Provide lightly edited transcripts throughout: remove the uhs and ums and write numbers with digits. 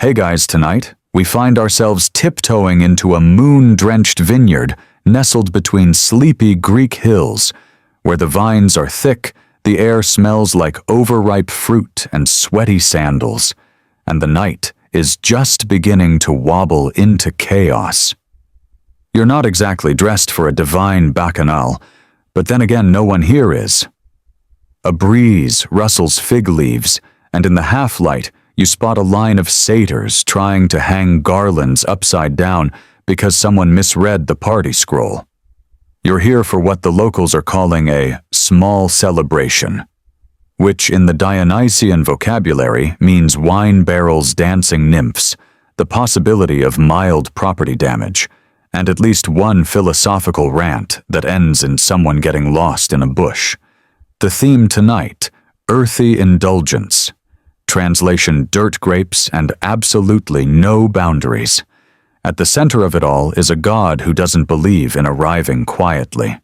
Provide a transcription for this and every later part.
Hey guys, tonight, we find ourselves tiptoeing into a moon-drenched vineyard nestled between sleepy Greek hills, where the vines are thick, the air smells like overripe fruit and sweaty sandals, and the night is just beginning to wobble into chaos. You're not exactly dressed for a divine bacchanal, but then again no one here is. A breeze rustles fig leaves, and in the half-light you spot a line of satyrs trying to hang garlands upside down because someone misread the party scroll. You're here for what the locals are calling a small celebration, which in the Dionysian vocabulary means wine barrels dancing nymphs, the possibility of mild property damage, and at least one philosophical rant that ends in someone getting lost in a bush. The theme tonight, earthy indulgence. Translation, dirt grapes and absolutely no boundaries. At the center of it all is a god who doesn't believe in arriving quietly.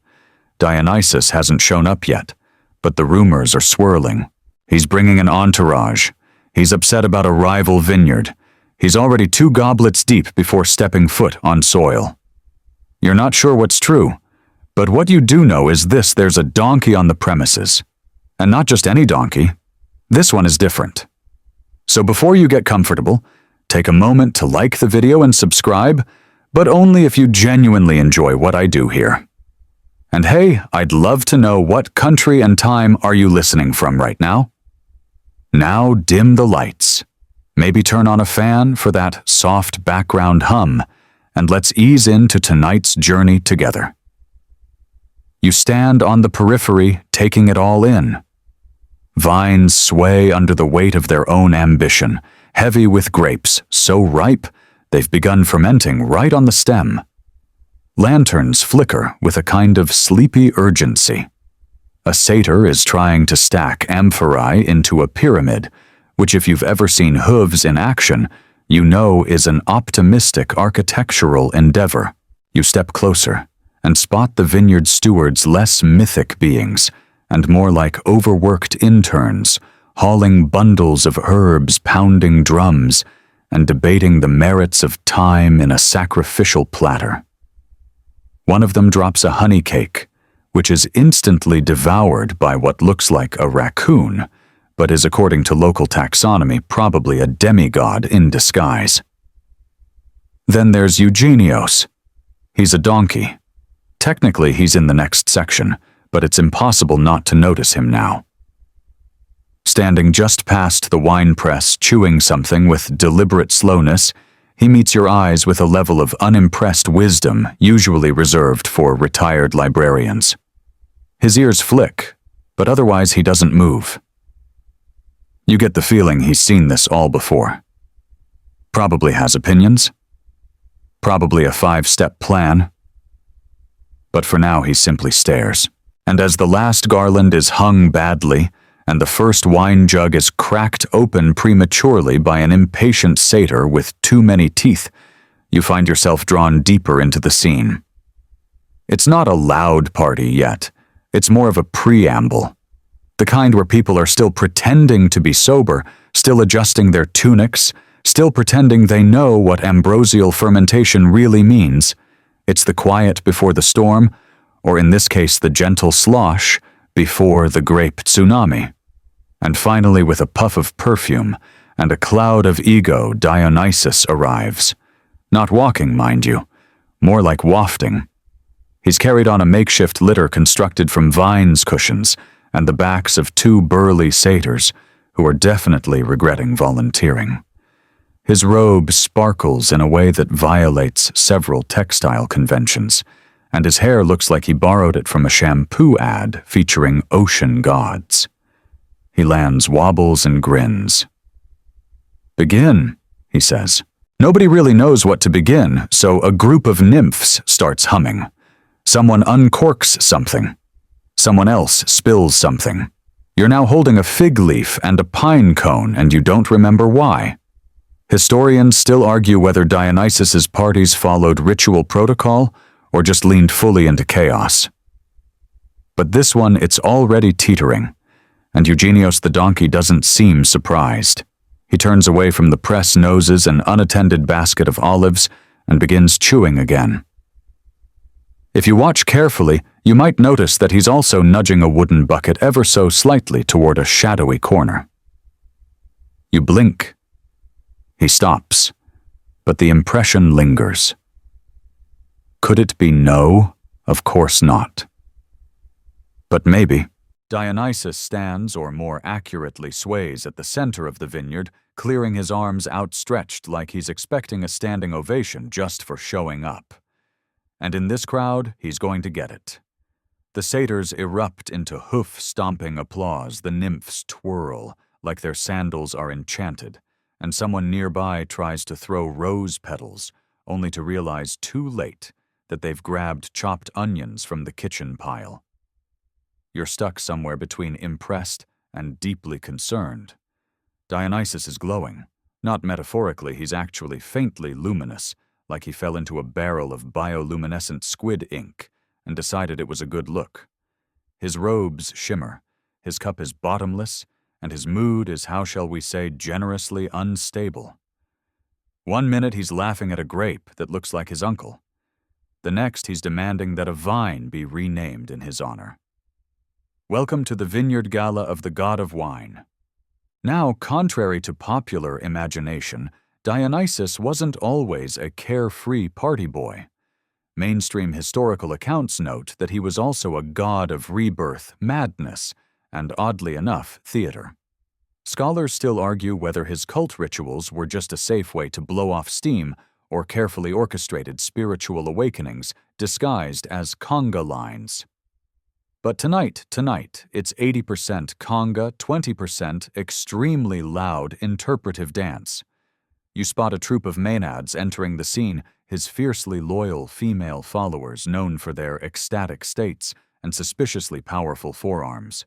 Dionysus hasn't shown up yet, but the rumors are swirling. He's bringing an entourage. He's upset about a rival vineyard. He's already 2 goblets deep before stepping foot on soil. You're not sure what's true, but what you do know is this: there's a donkey on the premises. And not just any donkey. This one is different. So before you get comfortable, take a moment to like the video and subscribe, but only if you genuinely enjoy what I do here. And hey, I'd love to know what country and time are you listening from right now? Now dim the lights. Maybe turn on a fan for that soft background hum, and let's ease into tonight's journey together. You stand on the periphery, taking it all in. Vines sway under the weight of their own ambition, heavy with grapes, so ripe they've begun fermenting right on the stem. Lanterns flicker with a kind of sleepy urgency. A satyr is trying to stack amphorae into a pyramid, which if you've ever seen hooves in action, you know is an optimistic architectural endeavor. You step closer and spot the vineyard steward's less mythic beings, and more like overworked interns, hauling bundles of herbs, pounding drums, and debating the merits of time in a sacrificial platter. One of them drops a honey cake, which is instantly devoured by what looks like a raccoon, but is, according to local taxonomy, probably a demigod in disguise. Then there's Eugenios. He's a donkey. Technically, he's in the next section, but it's impossible not to notice him now. Standing just past the wine press, chewing something with deliberate slowness, he meets your eyes with a level of unimpressed wisdom usually reserved for retired librarians. His ears flick, but otherwise he doesn't move. You get the feeling he's seen this all before. Probably has opinions. Probably a 5-step plan. But for now he simply stares. And as the last garland is hung badly, and the first wine jug is cracked open prematurely by an impatient satyr with too many teeth, you find yourself drawn deeper into the scene. It's not a loud party yet. It's more of a preamble. The kind where people are still pretending to be sober, still adjusting their tunics, still pretending they know what ambrosial fermentation really means. It's the quiet before the storm, or in this case the gentle slosh before the grape tsunami. And finally, with a puff of perfume and a cloud of ego, Dionysus arrives. Not walking, mind you, more like wafting. He's carried on a makeshift litter constructed from vines cushions and the backs of 2 burly satyrs who are definitely regretting volunteering. His robe sparkles in a way that violates several textile conventions, and his hair looks like he borrowed it from a shampoo ad featuring ocean gods. He lands wobbles and grins. "Begin," he says. Nobody really knows what to begin, so a group of nymphs starts humming. Someone uncorks something. Someone else spills something. You're now holding a fig leaf and a pine cone, and you don't remember why. Historians still argue whether Dionysus's parties followed ritual protocol or just leaned fully into chaos. But this one, it's already teetering, and Eugenios the donkey doesn't seem surprised. He turns away from the press noses and unattended basket of olives and begins chewing again. If you watch carefully, you might notice that he's also nudging a wooden bucket ever so slightly toward a shadowy corner. You blink. He stops, but the impression lingers. Could it be no? Of course not. But maybe. Dionysus stands, or more accurately sways, at the center of the vineyard, clearing his arms outstretched like he's expecting a standing ovation just for showing up. And in this crowd, he's going to get it. The satyrs erupt into hoof-stomping applause, the nymphs twirl like their sandals are enchanted, and someone nearby tries to throw rose petals, only to realize too late that they've grabbed chopped onions from the kitchen pile. You're stuck somewhere between impressed and deeply concerned. Dionysus is glowing. Not metaphorically, he's actually faintly luminous, like he fell into a barrel of bioluminescent squid ink and decided it was a good look. His robes shimmer, his cup is bottomless, and his mood is, how shall we say, generously unstable. 1 minute he's laughing at a grape that looks like his uncle. The next he's demanding that a vine be renamed in his honor. Welcome to the Vineyard Gala of the God of Wine. Now, contrary to popular imagination, Dionysus wasn't always a carefree party boy. Mainstream historical accounts note that he was also a god of rebirth, madness, and oddly enough, theater. Scholars still argue whether his cult rituals were just a safe way to blow off steam or carefully orchestrated spiritual awakenings disguised as conga lines. But tonight, it's 80% conga, 20% extremely loud interpretive dance. You spot a troop of maenads entering the scene, his fiercely loyal female followers known for their ecstatic states and suspiciously powerful forearms.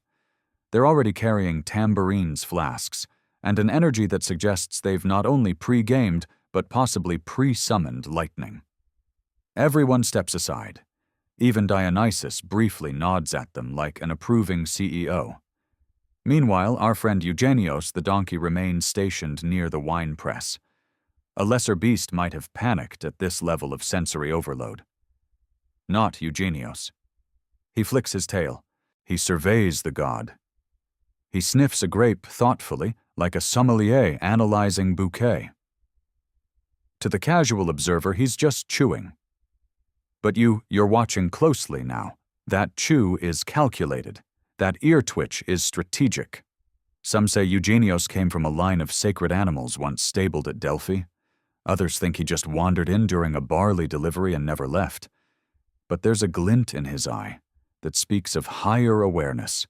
They're already carrying tambourines, flasks, and an energy that suggests they've not only pre-gamed, but possibly pre-summoned lightning. Everyone steps aside. Even Dionysus briefly nods at them like an approving CEO. Meanwhile, our friend Eugenios the donkey remains stationed near the wine press. A lesser beast might have panicked at this level of sensory overload. Not Eugenios. He flicks his tail. He surveys the god. He sniffs a grape thoughtfully, like a sommelier analyzing bouquet. To the casual observer, he's just chewing. But you're watching closely now. That chew is calculated. That ear twitch is strategic. Some say Eugenios came from a line of sacred animals once stabled at Delphi. Others think he just wandered in during a barley delivery and never left. But there's a glint in his eye that speaks of higher awareness,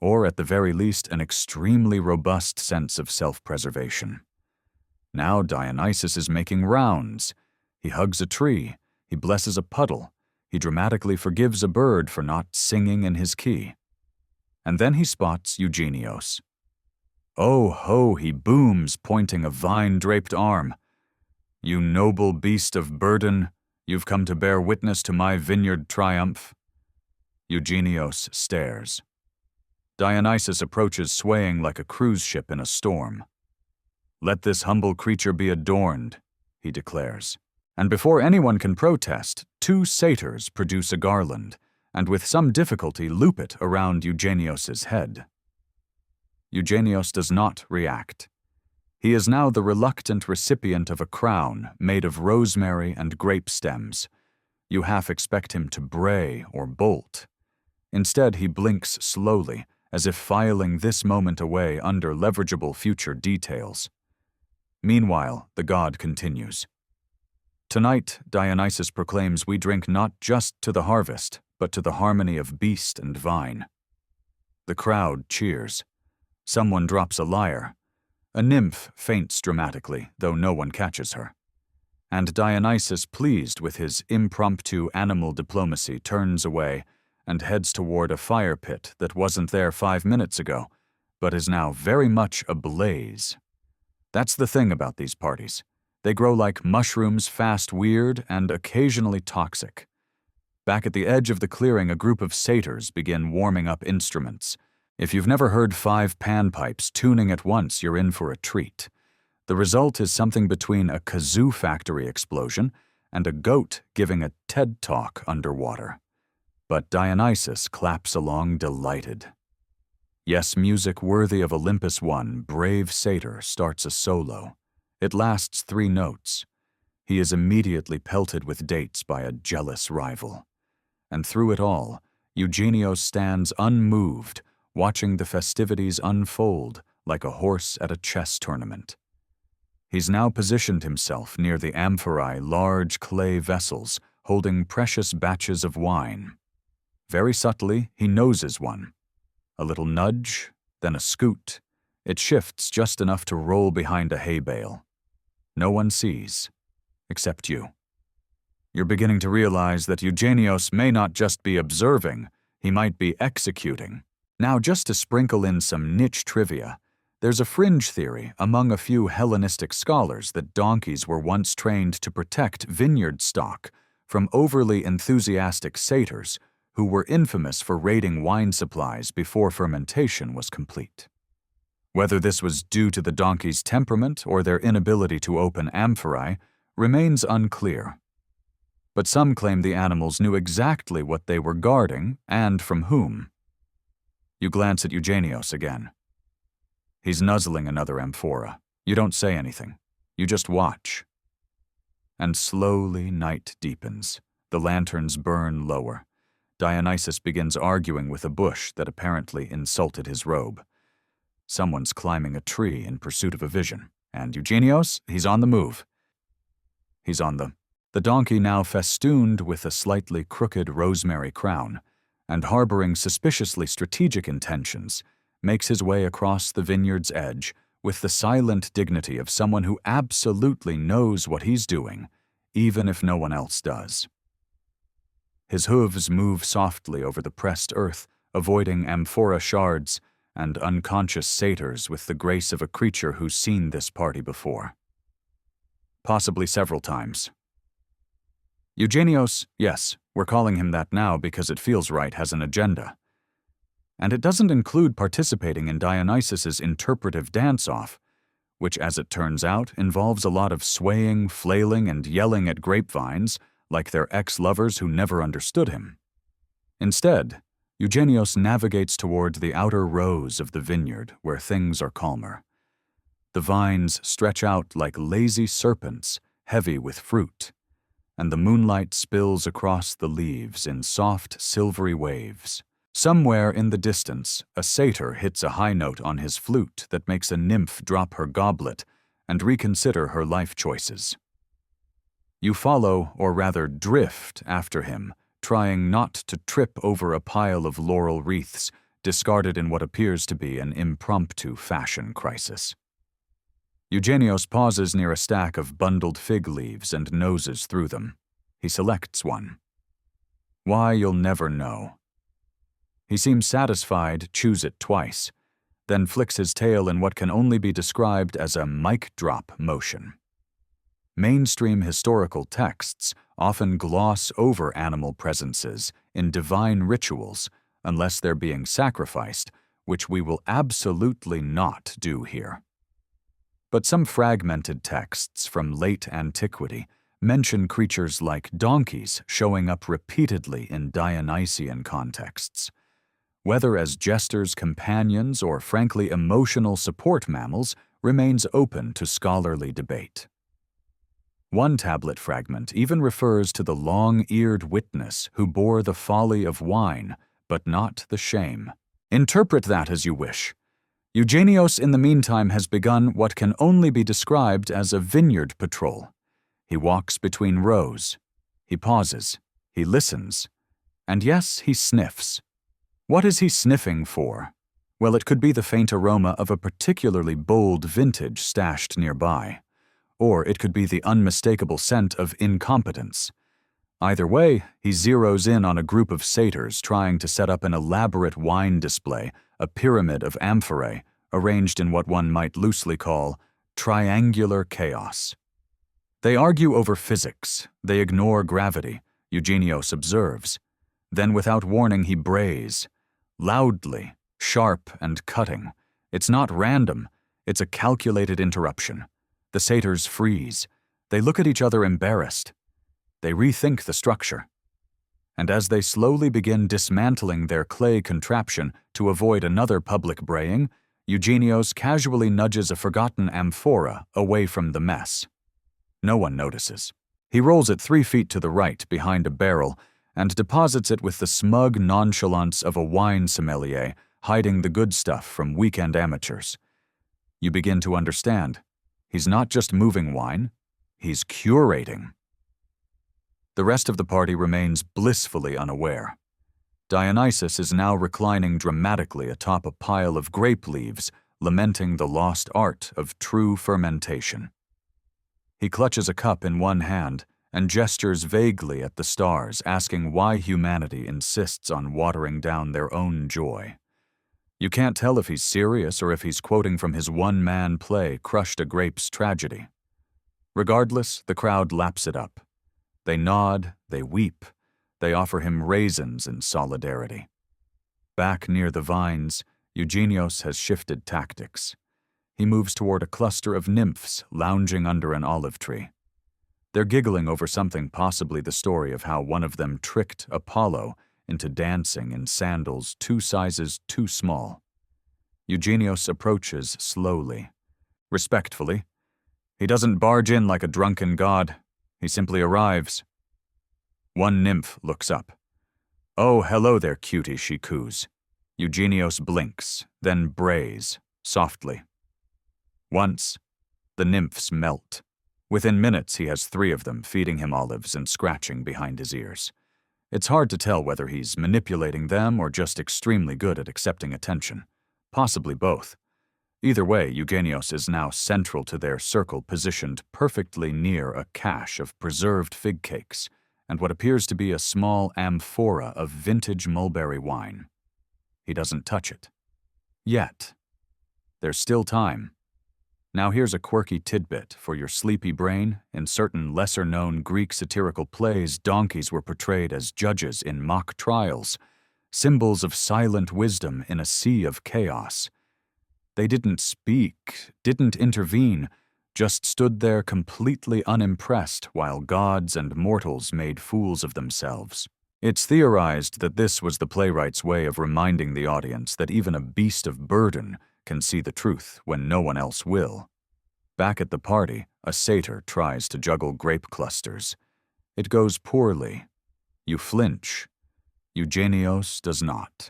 or at the very least an extremely robust sense of self-preservation. Now Dionysus is making rounds. He hugs a tree. He blesses a puddle. He dramatically forgives a bird for not singing in his key. And then he spots Eugenios. Oh ho, he booms, pointing a vine-draped arm. You noble beast of burden, you've come to bear witness to my vineyard triumph. Eugenios stares. Dionysus approaches swaying like a cruise ship in a storm. Let this humble creature be adorned, he declares. And before anyone can protest, 2 satyrs produce a garland, and with some difficulty loop it around Eugenios's head. Eugenios does not react. He is now the reluctant recipient of a crown made of rosemary and grape stems. You half expect him to bray or bolt. Instead, he blinks slowly, as if filing this moment away under leverageable future details. Meanwhile, the god continues. Tonight, Dionysus proclaims we drink not just to the harvest, but to the harmony of beast and vine. The crowd cheers. Someone drops a lyre. A nymph faints dramatically, though no one catches her. And Dionysus, pleased with his impromptu animal diplomacy, turns away and heads toward a fire pit that wasn't there 5 minutes ago, but is now very much ablaze. That's the thing about these parties. They grow like mushrooms, fast, weird, and occasionally toxic. Back at the edge of the clearing, a group of satyrs begin warming up instruments. If you've never heard 5 panpipes tuning at once, you're in for a treat. The result is something between a kazoo factory explosion and a goat giving a TED talk underwater. But Dionysus claps along delighted. Yes, music worthy of Olympus one brave satyr starts a solo. It lasts 3 notes. He is immediately pelted with dates by a jealous rival. And through it all, Eugenios stands unmoved, watching the festivities unfold like a horse at a chess tournament. He's now positioned himself near the amphorae, large clay vessels holding precious batches of wine. Very subtly, he noses one. A little nudge, then a scoot. It shifts just enough to roll behind a hay bale. No one sees, except you. You're beginning to realize that Eugenios may not just be observing, he might be executing. Now, just to sprinkle in some niche trivia, there's a fringe theory among a few Hellenistic scholars that donkeys were once trained to protect vineyard stock from overly enthusiastic satyrs who were infamous for raiding wine supplies before fermentation was complete. Whether this was due to the donkey's temperament or their inability to open amphorae remains unclear. But some claim the animals knew exactly what they were guarding and from whom. You glance at Eugenios again. He's nuzzling another amphora. You don't say anything. You just watch. And slowly night deepens. The lanterns burn lower. Dionysus begins arguing with a bush that apparently insulted his robe. Someone's climbing a tree in pursuit of a vision. And Eugenios, he's on the move. He's on the donkey, now festooned with a slightly crooked rosemary crown, and harboring suspiciously strategic intentions, makes his way across the vineyard's edge with the silent dignity of someone who absolutely knows what he's doing, even if no one else does. His hooves move softly over the pressed earth, avoiding amphora shards and unconscious satyrs with the grace of a creature who's seen this party before. Possibly several times. Eugenios, yes, we're calling him that now because it feels right, has an agenda. And it doesn't include participating in Dionysus's interpretive dance-off, which, as it turns out, involves a lot of swaying, flailing, and yelling at grapevines like they're ex-lovers who never understood him. Instead, Eugenios navigates toward the outer rows of the vineyard where things are calmer. The vines stretch out like lazy serpents, heavy with fruit, and the moonlight spills across the leaves in soft, silvery waves. Somewhere in the distance, a satyr hits a high note on his flute that makes a nymph drop her goblet and reconsider her life choices. You follow, or rather drift, after him, trying not to trip over a pile of laurel wreaths discarded in what appears to be an impromptu fashion crisis. Eugenios pauses near a stack of bundled fig leaves and noses through them. He selects one. Why, you'll never know. He seems satisfied, chews it twice, then flicks his tail in what can only be described as a mic drop motion. Mainstream historical texts often gloss over animal presences in divine rituals unless they're being sacrificed, which we will absolutely not do here. But some fragmented texts from late antiquity mention creatures like donkeys showing up repeatedly in Dionysian contexts. Whether as jesters, companions, or frankly emotional support mammals remains open to scholarly debate. One tablet fragment even refers to the long-eared witness who bore the folly of wine, but not the shame. Interpret that as you wish. Eugenios, in the meantime, has begun what can only be described as a vineyard patrol. He walks between rows. He pauses. He listens. And yes, he sniffs. What is he sniffing for? Well, it could be the faint aroma of a particularly bold vintage stashed nearby. Or it could be the unmistakable scent of incompetence. Either way, he zeroes in on a group of satyrs trying to set up an elaborate wine display, a pyramid of amphorae, arranged in what one might loosely call triangular chaos. They argue over physics. They ignore gravity, Eugenios observes. Then, without warning, he brays. Loudly, sharp and cutting. It's not random. It's a calculated interruption. The satyrs freeze. They look at each other embarrassed. They rethink the structure. And as they slowly begin dismantling their clay contraption to avoid another public braying, Eugenios casually nudges a forgotten amphora away from the mess. No one notices. He rolls it 3 feet to the right behind a barrel and deposits it with the smug nonchalance of a wine sommelier hiding the good stuff from weekend amateurs. You begin to understand. He's not just moving wine, he's curating. The rest of the party remains blissfully unaware. Dionysus is now reclining dramatically atop a pile of grape leaves, lamenting the lost art of true fermentation. He clutches a cup in one hand and gestures vaguely at the stars, asking why humanity insists on watering down their own joy. You can't tell if he's serious or if he's quoting from his one-man play, Crushed a Grape's Tragedy. Regardless, the crowd laps it up. They nod, they weep, they offer him raisins in solidarity. Back near the vines, Eugenios has shifted tactics. He moves toward a cluster of nymphs lounging under an olive tree. They're giggling over something, possibly the story of how one of them tricked Apollo into dancing in sandals 2 sizes too small. Eugenios approaches slowly, respectfully. He doesn't barge in like a drunken god. He simply arrives. One nymph looks up. "Oh, hello there, cutie," she coos. Eugenios blinks, then brays, softly. Once, the nymphs melt. Within minutes, he has 3 of them feeding him olives and scratching behind his ears. It's hard to tell whether he's manipulating them or just extremely good at accepting attention. Possibly both. Either way, Eugenios is now central to their circle, positioned perfectly near a cache of preserved fig cakes and what appears to be a small amphora of vintage mulberry wine. He doesn't touch it. Yet. There's still time. Now here's a quirky tidbit for your sleepy brain. In certain lesser-known Greek satirical plays, donkeys were portrayed as judges in mock trials, symbols of silent wisdom in a sea of chaos. They didn't speak, didn't intervene, just stood there completely unimpressed while gods and mortals made fools of themselves. It's theorized that this was the playwright's way of reminding the audience that even a beast of burden can see the truth when no one else will. Back at the party, a satyr tries to juggle grape clusters. It goes poorly. You flinch. Eugenios does not.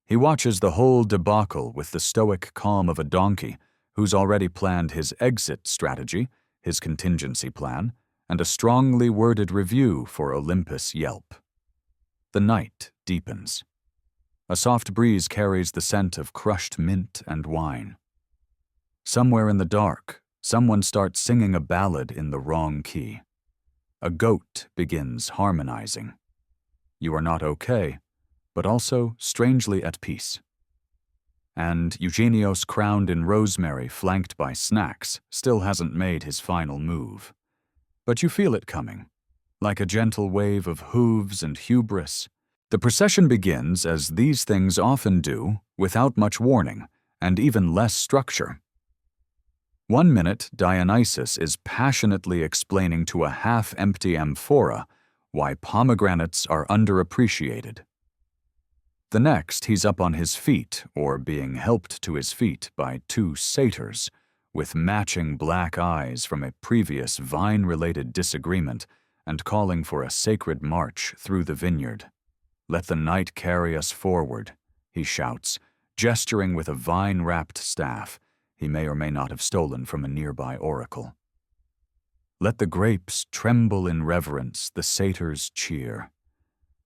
He watches the whole debacle with the stoic calm of a donkey who's already planned his exit strategy, his contingency plan, and a strongly worded review for Olympus Yelp. The night deepens. A soft breeze carries the scent of crushed mint and wine. Somewhere in the dark, someone starts singing a ballad in the wrong key. A goat begins harmonizing. You are not okay, but also strangely at peace. And Eugenios, crowned in rosemary, flanked by snacks, still hasn't made his final move. But you feel it coming, like a gentle wave of hooves and hubris. The procession begins, as these things often do, without much warning, and even less structure. 1 minute, Dionysus is passionately explaining to a half-empty amphora why pomegranates are underappreciated. The next, he's up on his feet, or being helped to his feet by 2 satyrs, with matching black eyes from a previous vine-related disagreement, and calling for a sacred march through the vineyard. "Let the night carry us forward," he shouts, gesturing with a vine-wrapped staff he may or may not have stolen from a nearby oracle. Let the grapes tremble in reverence, the satyrs cheer.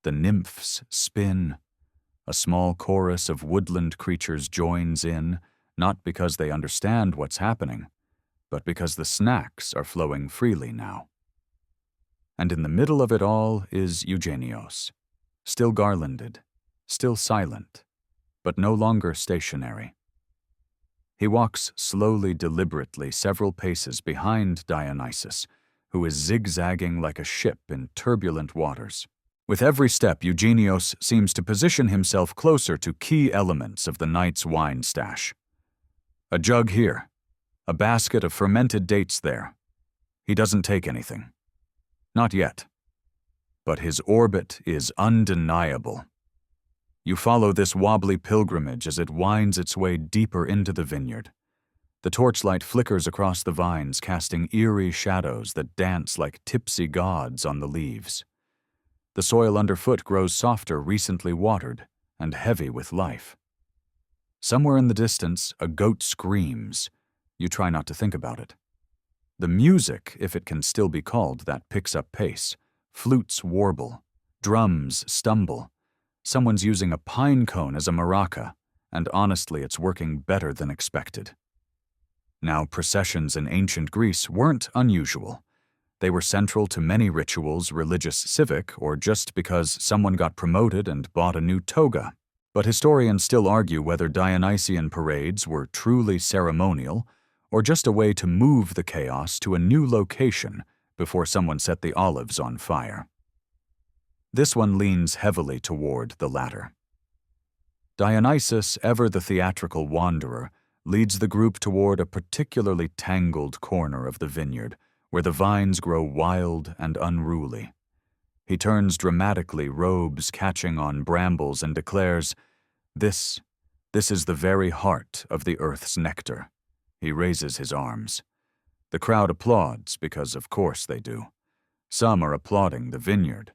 The nymphs spin. A small chorus of woodland creatures joins in, not because they understand what's happening, but because the snacks are flowing freely now. And in the middle of it all is Eugenios, still garlanded, still silent, but no longer stationary. He walks slowly, deliberately, several paces behind Dionysus, who is zigzagging like a ship in turbulent waters. With every step, Eugenios seems to position himself closer to key elements of the night's wine stash. A jug here, a basket of fermented dates there. He doesn't take anything. Not yet. But his orbit is undeniable. You follow this wobbly pilgrimage as it winds its way deeper into the vineyard. The torchlight flickers across the vines, casting eerie shadows that dance like tipsy gods on the leaves. The soil underfoot grows softer, recently watered, and heavy with life. Somewhere in the distance, a goat screams. You try not to think about it. The music, if it can still be called that, picks up pace. Flutes warble. Drums stumble. Someone's using a pine cone as a maraca, and honestly, it's working better than expected. Now, processions in ancient Greece weren't unusual. They were central to many rituals, religious, civic, or just because someone got promoted and bought a new toga. But historians still argue whether Dionysian parades were truly ceremonial or just a way to move the chaos to a new location before someone set the olives on fire. This one leans heavily toward the latter. Dionysus, ever the theatrical wanderer, leads the group toward a particularly tangled corner of the vineyard where the vines grow wild and unruly. He turns dramatically, robes catching on brambles, and declares, This is the very heart of the earth's nectar." He raises his arms. The crowd applauds, because of course they do. Some are applauding the vineyard.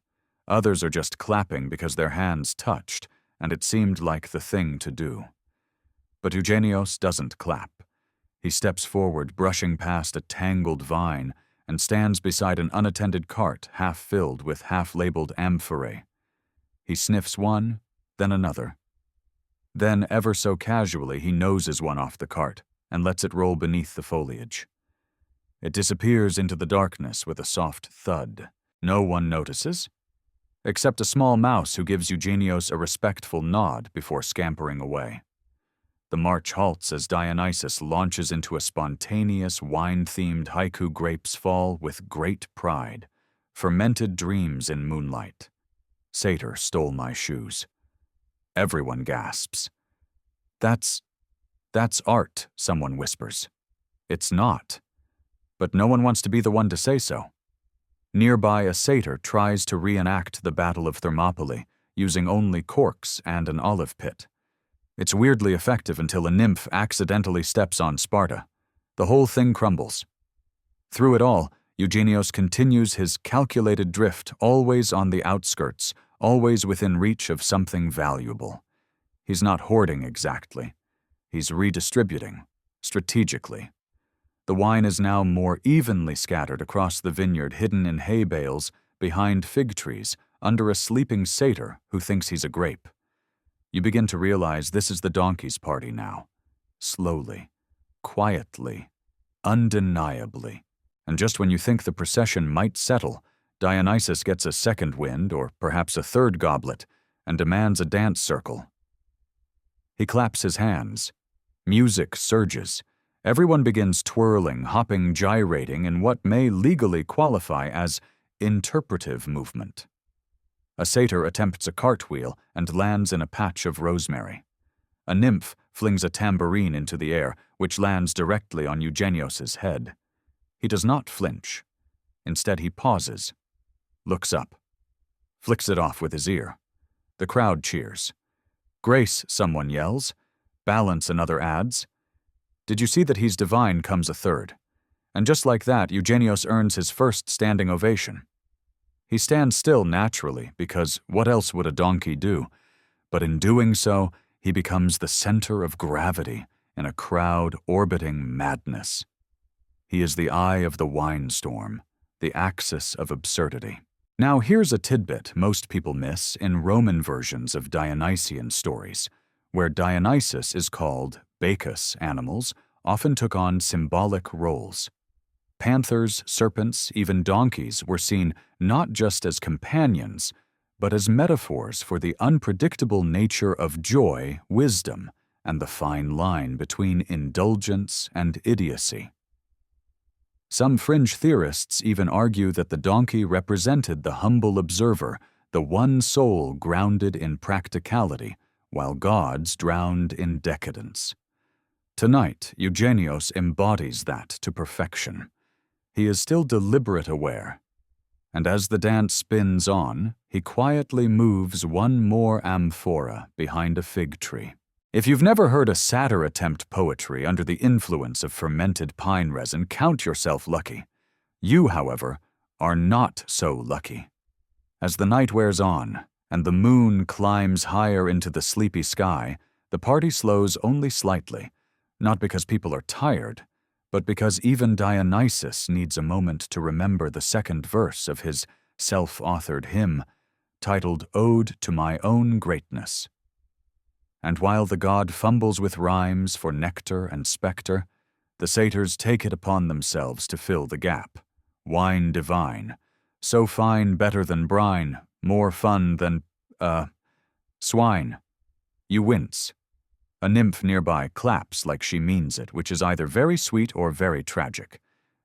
Others are just clapping because their hands touched, and it seemed like the thing to do. But Eugenios doesn't clap. He steps forward, brushing past a tangled vine, and stands beside an unattended cart half-filled with half-labeled amphorae. He sniffs one, then another. Then, ever so casually, he noses one off the cart and lets it roll beneath the foliage. It disappears into the darkness with a soft thud. No one notices, except a small mouse who gives Eugenios a respectful nod before scampering away. The march halts as Dionysus launches into a spontaneous, wine-themed haiku. Grapes fall with great pride. Fermented dreams in moonlight. Satyr stole my shoes. Everyone gasps. That's art, someone whispers. It's not. But no one wants to be the one to say so. Nearby, a satyr tries to reenact the Battle of Thermopylae, using only corks and an olive pit. It's weirdly effective until a nymph accidentally steps on Sparta. The whole thing crumbles. Through it all, Eugenios continues his calculated drift, always on the outskirts, always within reach of something valuable. He's not hoarding exactly. He's redistributing, strategically. The wine is now more evenly scattered across the vineyard, hidden in hay bales, behind fig trees, under a sleeping satyr who thinks he's a grape. You begin to realize this is the donkey's party now. Slowly, quietly, undeniably. And just when you think the procession might settle, Dionysus gets a second wind, or perhaps a third goblet, and demands a dance circle. He claps his hands. Music surges. Everyone begins twirling, hopping, gyrating in what may legally qualify as interpretive movement. A satyr attempts a cartwheel and lands in a patch of rosemary. A nymph flings a tambourine into the air, which lands directly on Eugenios's head. He does not flinch. Instead, he pauses, looks up, flicks it off with his ear. The crowd cheers. "Grace," someone yells. "Balance," another adds. "Did you see that he's divine?" comes a third. And just like that, Eugenios earns his first standing ovation. He stands still naturally, because what else would a donkey do? But in doing so, he becomes the center of gravity in a crowd orbiting madness. He is the eye of the windstorm, the axis of absurdity. Now here's a tidbit most people miss in Roman versions of Dionysian stories, where Dionysus is called Bacchus. Animals often took on symbolic roles. Panthers, serpents, even donkeys were seen not just as companions, but as metaphors for the unpredictable nature of joy, wisdom, and the fine line between indulgence and idiocy. Some fringe theorists even argue that the donkey represented the humble observer, the one soul grounded in practicality, while gods drowned in decadence. Tonight, Eugenios embodies that to perfection. He is still deliberate aware, and as the dance spins on, he quietly moves one more amphora behind a fig tree. If you've never heard a satyr attempt poetry under the influence of fermented pine resin, count yourself lucky. You, however, are not so lucky. As the night wears on, and the moon climbs higher into the sleepy sky, the party slows only slightly, not because people are tired, but because even Dionysus needs a moment to remember the second verse of his self-authored hymn, titled Ode to My Own Greatness. And while the god fumbles with rhymes for nectar and spectre, the satyrs take it upon themselves to fill the gap. Wine divine, so fine better than brine, more fun than, swine. You wince. A nymph nearby claps like she means it, which is either very sweet or very tragic.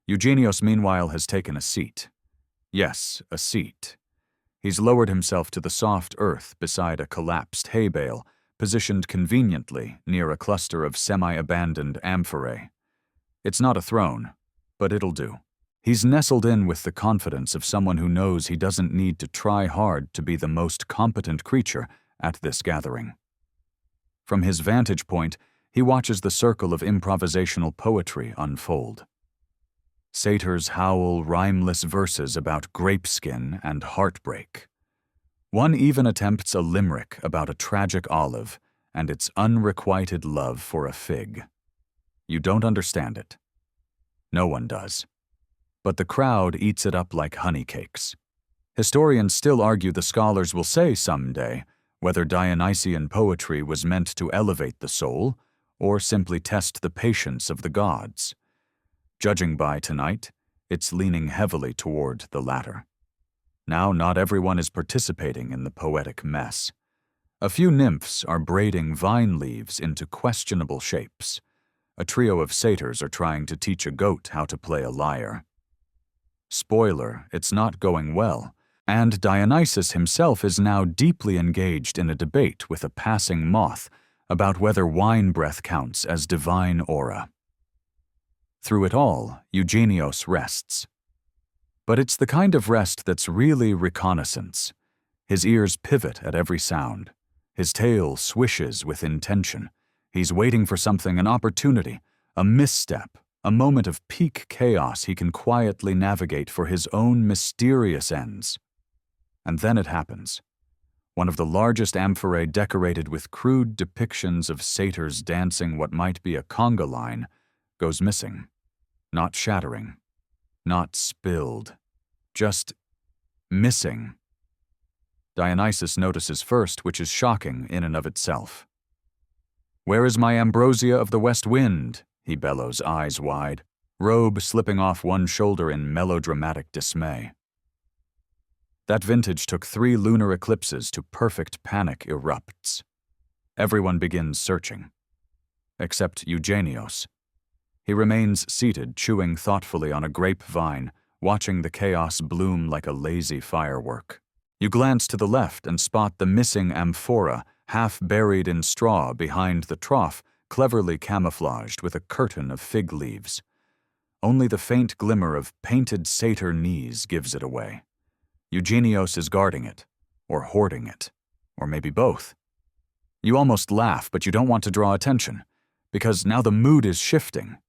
Eugenios, meanwhile, has taken a seat. Yes, a seat. He's lowered himself to the soft earth beside a collapsed hay bale, positioned conveniently near a cluster of semi-abandoned amphorae. It's not a throne, but it'll do. He's nestled in with the confidence of someone who knows he doesn't need to try hard to be the most competent creature at this gathering. From his vantage point, he watches the circle of improvisational poetry unfold. Satyrs howl rhymeless verses about grapeskin and heartbreak. One even attempts a limerick about a tragic olive and its unrequited love for a fig. You don't understand it. No one does. But the crowd eats it up like honey cakes. Historians still argue the scholars will say someday whether Dionysian poetry was meant to elevate the soul or simply test the patience of the gods. Judging by tonight, it's leaning heavily toward the latter. Now not everyone is participating in the poetic mess. A few nymphs are braiding vine leaves into questionable shapes. A trio of satyrs are trying to teach a goat how to play a lyre. Spoiler, it's not going well, and Dionysus himself is now deeply engaged in a debate with a passing moth about whether wine breath counts as divine aura. Through it all, Eugenios rests. But it's the kind of rest that's really reconnaissance. His ears pivot at every sound. His tail swishes with intention. He's waiting for something, an opportunity, a misstep, a moment of peak chaos he can quietly navigate for his own mysterious ends. And then it happens. One of the largest amphorae decorated with crude depictions of satyrs dancing what might be a conga line goes missing. Not shattering. Not spilled. Just missing. Dionysus notices first, which is shocking in and of itself. "Where is my ambrosia of the west wind?" he bellows, eyes wide, robe slipping off one shoulder in melodramatic dismay. That vintage took 3 lunar eclipses to perfect panic erupts. Everyone begins searching. Except Eugenios. He remains seated, chewing thoughtfully on a grapevine, watching the chaos bloom like a lazy firework. You glance to the left and spot the missing amphora, half buried in straw behind the trough, cleverly camouflaged with a curtain of fig leaves. Only the faint glimmer of painted satyr knees gives it away. Eugenios is guarding it, or hoarding it, or maybe both. You almost laugh, but you don't want to draw attention, because now the mood is shifting.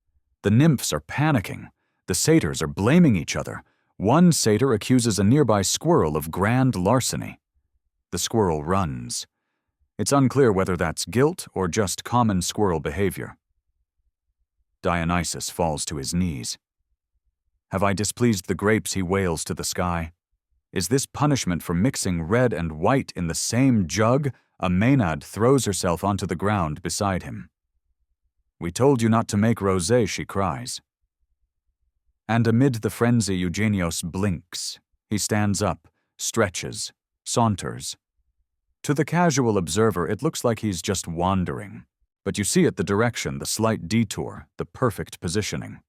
The nymphs are panicking. The satyrs are blaming each other. One satyr accuses a nearby squirrel of grand larceny. The squirrel runs. It's unclear whether that's guilt or just common squirrel behavior. Dionysus falls to his knees. "Have I displeased the grapes?" he wails to the sky. "Is this punishment for mixing red and white in the same jug?" A maenad throws herself onto the ground beside him. "We told you not to make rosé," she cries. And amid the frenzy, Eugenios blinks. He stands up, stretches, saunters. To the casual observer, it looks like he's just wandering. But you see it, the direction, the slight detour, the perfect positioning.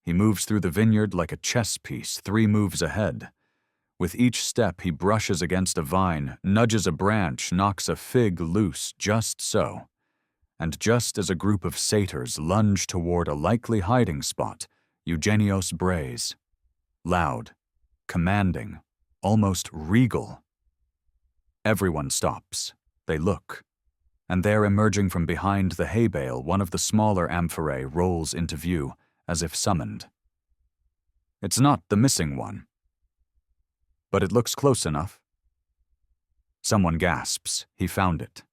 He moves through the vineyard like a chess piece, 3 moves ahead. With each step, he brushes against a vine, nudges a branch, knocks a fig loose, just so. and just as a group of satyrs lunge toward a likely hiding spot, Eugenios brays. Loud, commanding, almost regal. Everyone stops. They look. And there, emerging from behind the hay bale, one of the smaller amphorae rolls into view, as if summoned. It's not the missing one. But it looks close enough. Someone gasps. He found it.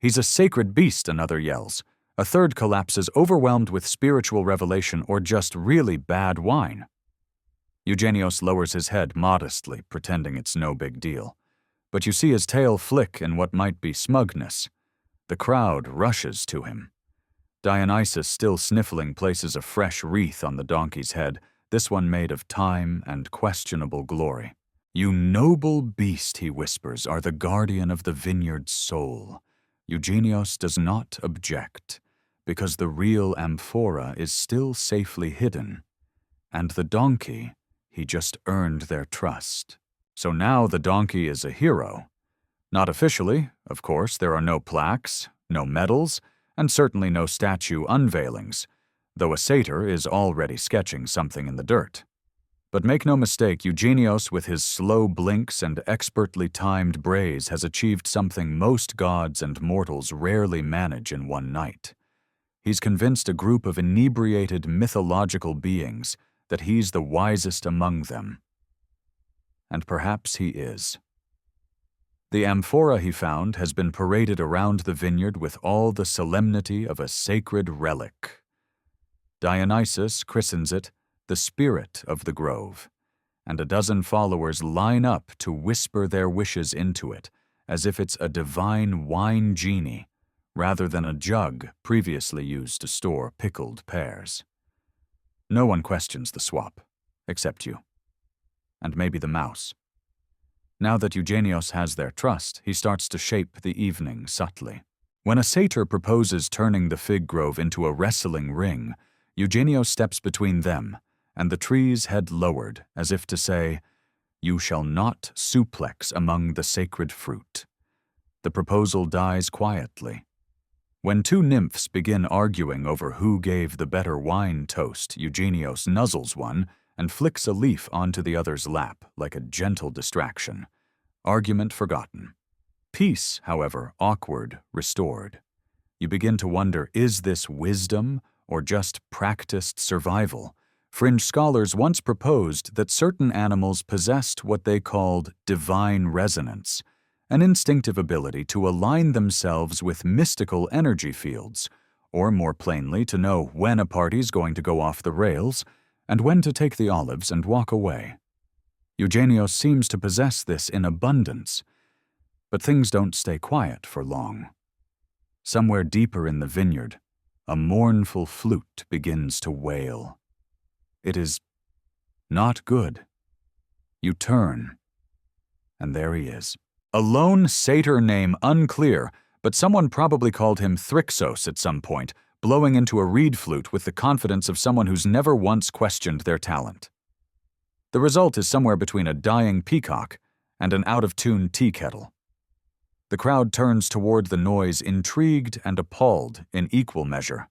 He's a sacred beast, another yells. A third collapses, overwhelmed with spiritual revelation or just really bad wine. Eugenios lowers his head modestly, pretending it's no big deal. But you see his tail flick in what might be smugness. The crowd rushes to him. Dionysus, still sniffling, places a fresh wreath on the donkey's head, this one made of time and questionable glory. "You noble beast," he whispers, "are the guardian of the vineyard's soul." Eugenios does not object, because the real amphora is still safely hidden. And the donkey, he just earned their trust. So now the donkey is a hero. Not officially, of course. There are no plaques, no medals, and certainly no statue unveilings, though a satyr is already sketching something in the dirt. But make no mistake, Eugenios, with his slow blinks and expertly timed brays, has achieved something most gods and mortals rarely manage in one night. He's convinced a group of inebriated mythological beings that he's the wisest among them. And perhaps he is. The amphora he found has been paraded around the vineyard with all the solemnity of a sacred relic. Dionysus christens it the spirit of the grove, and a dozen followers line up to whisper their wishes into it, as if it's a divine wine genie, rather than a jug previously used to store pickled pears. No one questions the swap, except you. And maybe the mouse. Now that Eugenios has their trust, he starts to shape the evening subtly. When a satyr proposes turning the fig grove into a wrestling ring, Eugenios steps between them, and the tree's head lowered, as if to say, "You shall not suplex among the sacred fruit." The proposal dies quietly. When two nymphs begin arguing over who gave the better wine toast, Eugenios nuzzles one and flicks a leaf onto the other's lap like a gentle distraction. Argument forgotten. Peace, however, awkward, restored. You begin to wonder, is this wisdom or just practiced survival? Fringe scholars once proposed that certain animals possessed what they called divine resonance, an instinctive ability to align themselves with mystical energy fields, or more plainly, to know when a party's going to go off the rails and when to take the olives and walk away. Eugenios seems to possess this in abundance, but things don't stay quiet for long. Somewhere deeper in the vineyard, a mournful flute begins to wail. It is not good. You turn, and there he is. A lone satyr name unclear, but someone probably called him Thrixos at some point, blowing into a reed flute with the confidence of someone who's never once questioned their talent. The result is somewhere between a dying peacock and an out-of-tune tea kettle. The crowd turns toward the noise, intrigued and appalled in equal measure.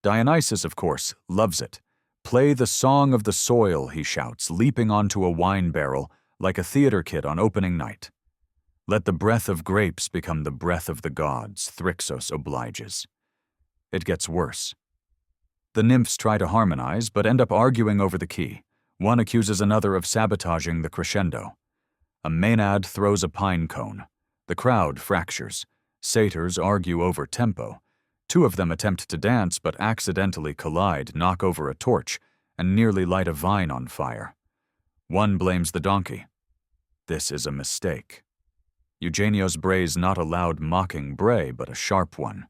Dionysus, of course, loves it. "Play the song of the soil," he shouts, leaping onto a wine barrel like a theater kid on opening night. "Let the breath of grapes become the breath of the gods," Thrixos obliges. It gets worse. The nymphs try to harmonize, but end up arguing over the key. One accuses another of sabotaging the crescendo. A maenad throws a pine cone. The crowd fractures. Satyrs argue over tempo. Two of them attempt to dance, but accidentally collide, knock over a torch, and nearly light a vine on fire. One blames the donkey. This is a mistake. Eugenios brays not a loud mocking bray, but a sharp one.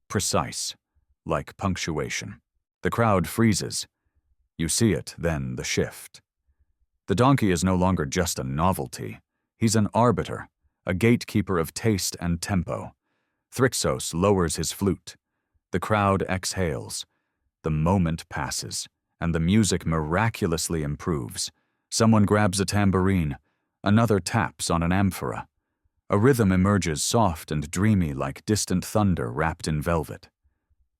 Precise, like punctuation. The crowd freezes. You see it, then the shift. The donkey is no longer just a novelty. He's an arbiter, a gatekeeper of taste and tempo. Thrixos lowers his flute. The crowd exhales. The moment passes, and the music miraculously improves. Someone grabs a tambourine. Another taps on an amphora. A rhythm emerges soft and dreamy like distant thunder wrapped in velvet.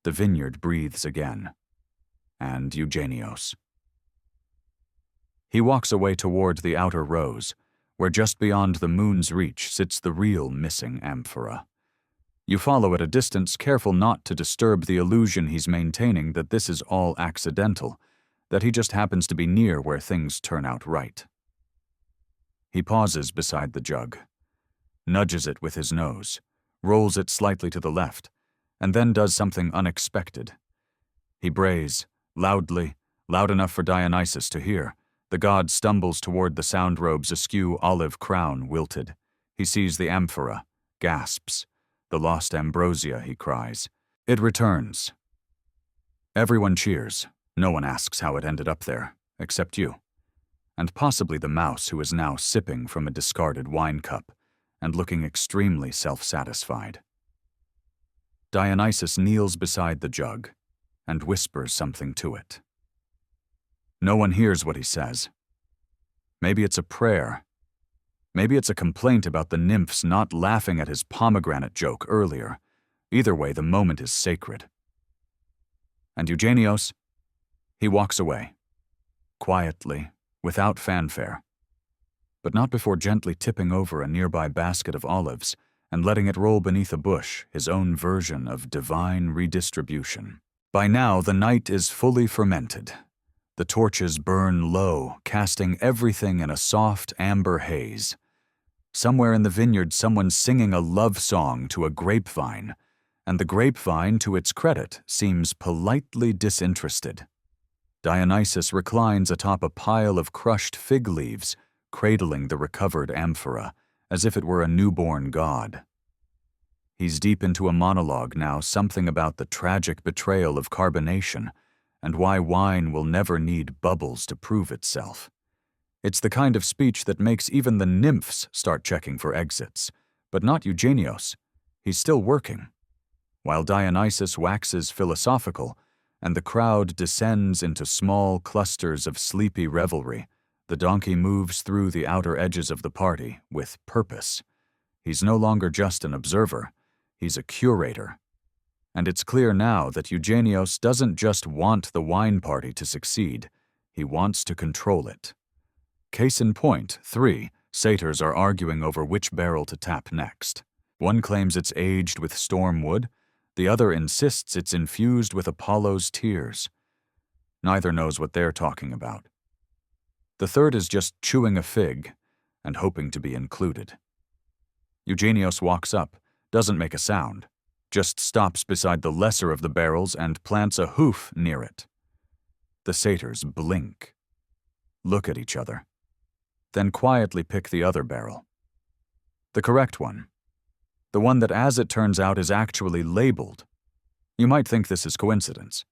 The vineyard breathes again. And Eugenios. He walks away toward the outer rows, where just beyond the moon's reach sits the real missing amphora. You follow at a distance, careful not to disturb the illusion he's maintaining that this is all accidental, that he just happens to be near where things turn out right. He pauses beside the jug, nudges it with his nose, rolls it slightly to the left, and then does something unexpected. He brays, loudly, loud enough for Dionysus to hear. The god stumbles toward the sound robe's askew olive crown wilted. He sees the amphora, gasps. The lost ambrosia, he cries. It returns. Everyone cheers. No one asks how it ended up there, except you. And possibly the mouse who is now sipping from a discarded wine cup and looking extremely self-satisfied. Dionysus kneels beside the jug and whispers something to it. No one hears what he says. Maybe it's a prayer. Maybe it's a complaint about the nymphs not laughing at his pomegranate joke earlier. Either way, the moment is sacred. And Eugenios? He walks away. Quietly, without fanfare. But not before gently tipping over a nearby basket of olives and letting it roll beneath a bush, his own version of divine redistribution. By now, the night is fully fermented. The torches burn low, casting everything in a soft amber haze. Somewhere in the vineyard, someone's singing a love song to a grapevine, and the grapevine, to its credit, seems politely disinterested. Dionysus reclines atop a pile of crushed fig leaves, cradling the recovered amphora, as if it were a newborn god. He's deep into a monologue now, something about the tragic betrayal of carbonation, and why wine will never need bubbles to prove itself. It's the kind of speech that makes even the nymphs start checking for exits, but not Eugenios. He's still working. While Dionysus waxes philosophical, and the crowd descends into small clusters of sleepy revelry, the donkey moves through the outer edges of the party with purpose. He's no longer just an observer, he's a curator. And it's clear now that Eugenios doesn't just want the wine party to succeed, he wants to control it. Case in point, 3 satyrs are arguing over which barrel to tap next. One claims it's aged with storm wood, the other insists it's infused with Apollo's tears. Neither knows what they're talking about. The third is just chewing a fig and hoping to be included. Eugenios walks up, doesn't make a sound, just stops beside the lesser of the barrels and plants a hoof near it. The satyrs blink, look at each other, then quietly pick the other barrel. The correct one. The one that, as it turns out, is actually labeled. You might think this is coincidence.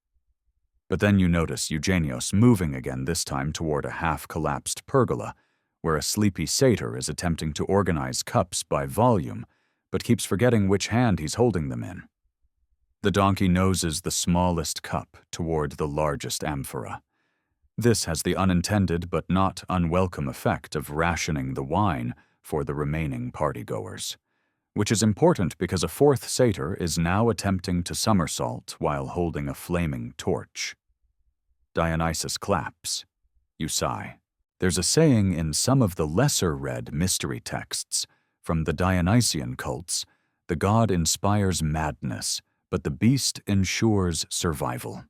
But then you notice Eugenios moving again, this time toward a half-collapsed pergola, where a sleepy satyr is attempting to organize cups by volume, but keeps forgetting which hand he's holding them in. The donkey noses the smallest cup toward the largest amphora. This has the unintended but not unwelcome effect of rationing the wine for the remaining partygoers, which is important because a fourth satyr is now attempting to somersault while holding a flaming torch. Dionysus claps. You sigh. There's a saying in some of the lesser-read mystery texts from the Dionysian cults: the god inspires madness, but the beast ensures survival.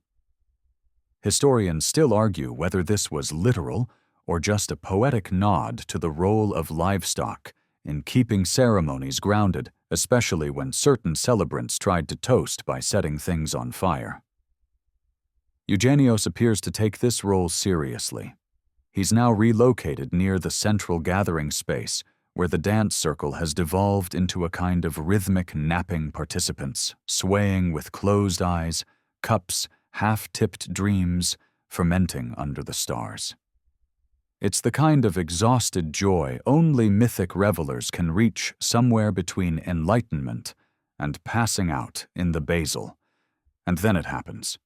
Historians still argue whether this was literal or just a poetic nod to the role of livestock in keeping ceremonies grounded, especially when certain celebrants tried to toast by setting things on fire. Eugenios appears to take this role seriously. He's now relocated near the central gathering space, where the dance circle has devolved into a kind of rhythmic napping participants, swaying with closed eyes, cups, half-tipped dreams, fermenting under the stars. It's the kind of exhausted joy only mythic revelers can reach somewhere between enlightenment and passing out in the basil. And then it happens.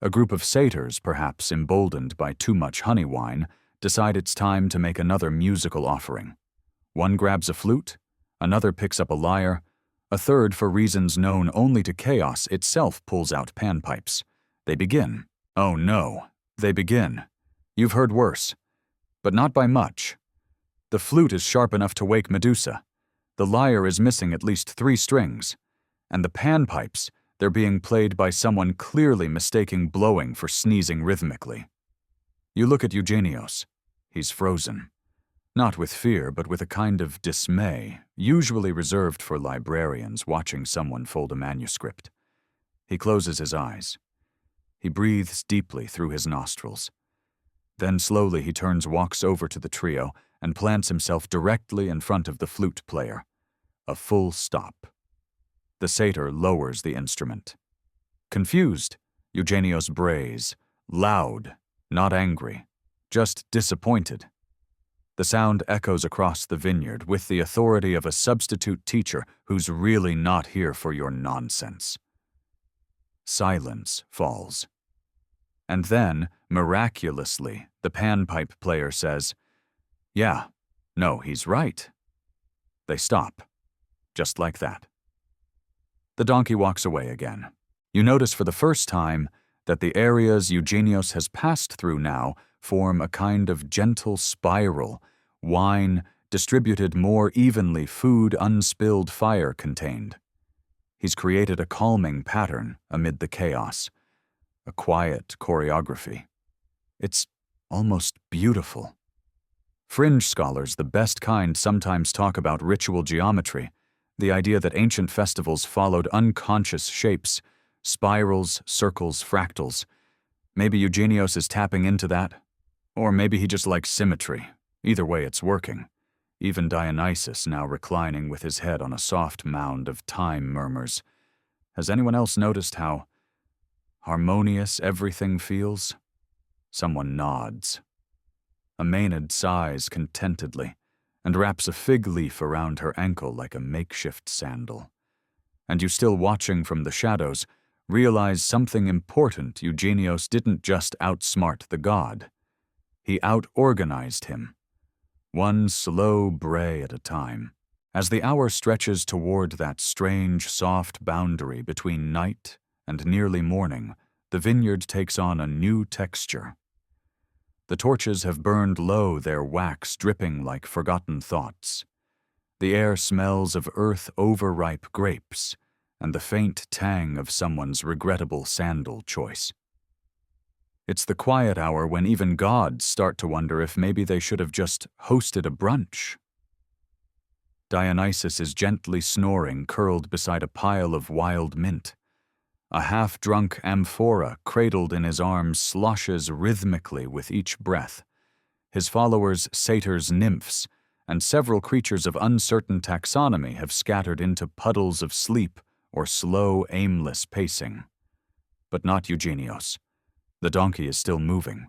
A group of satyrs, perhaps emboldened by too much honey wine, decide it's time to make another musical offering. One grabs a flute, Another picks up a lyre. A third, for reasons known only to chaos itself, pulls out panpipes. They begin. Oh no, they begin. You've heard worse. But not by much. The flute is sharp enough to wake Medusa. The lyre is missing at least 3 strings. And the panpipes, they're being played by someone clearly mistaking blowing for sneezing rhythmically. You look at Eugenios. He's frozen. Not with fear, but with a kind of dismay, usually reserved for librarians watching someone fold a manuscript. He closes his eyes. He breathes deeply through his nostrils. Then slowly he walks over to the trio and plants himself directly in front of the flute player. A full stop. The satyr lowers the instrument. Confused, Eugenios brays, loud, not angry, just disappointed. The sound echoes across the vineyard with the authority of a substitute teacher who's really not here for your nonsense. Silence falls. And then, miraculously, the panpipe player says, "Yeah, no, he's right." They stop. Just like that. The donkey walks away again. You notice for the first time that the areas Eugenios has passed through now form a kind of gentle spiral, wine distributed more evenly, food unspilled, fire contained. He's created a calming pattern amid the chaos, a quiet choreography. It's almost beautiful. Fringe scholars, the best kind, sometimes talk about ritual geometry, the idea that ancient festivals followed unconscious shapes, spirals, circles, fractals. Maybe Eugenios is tapping into that, or maybe he just likes symmetry. Either way, it's working. Even Dionysus, now reclining with his head on a soft mound of time, murmurs, "Has anyone else noticed how harmonious everything feels?" Someone nods. A Maenad sighs contentedly and wraps a fig leaf around her ankle like a makeshift sandal. And you, still watching from the shadows, realize something important. Eugenios didn't just outsmart the god. He out-organized him, one slow bray at a time. As the hour stretches toward that strange, soft boundary between night and nearly morning, the vineyard takes on a new texture. The torches have burned low, their wax dripping like forgotten thoughts. The air smells of earth overripe grapes and the faint tang of someone's regrettable sandal choice. It's the quiet hour when even gods start to wonder if maybe they should have just hosted a brunch. Dionysus is gently snoring, curled beside a pile of wild mint. A half-drunk amphora cradled in his arms sloshes rhythmically with each breath. His followers, satyrs, nymphs, and several creatures of uncertain taxonomy have scattered into puddles of sleep or slow, aimless pacing. But not Eugenios. The donkey is still moving.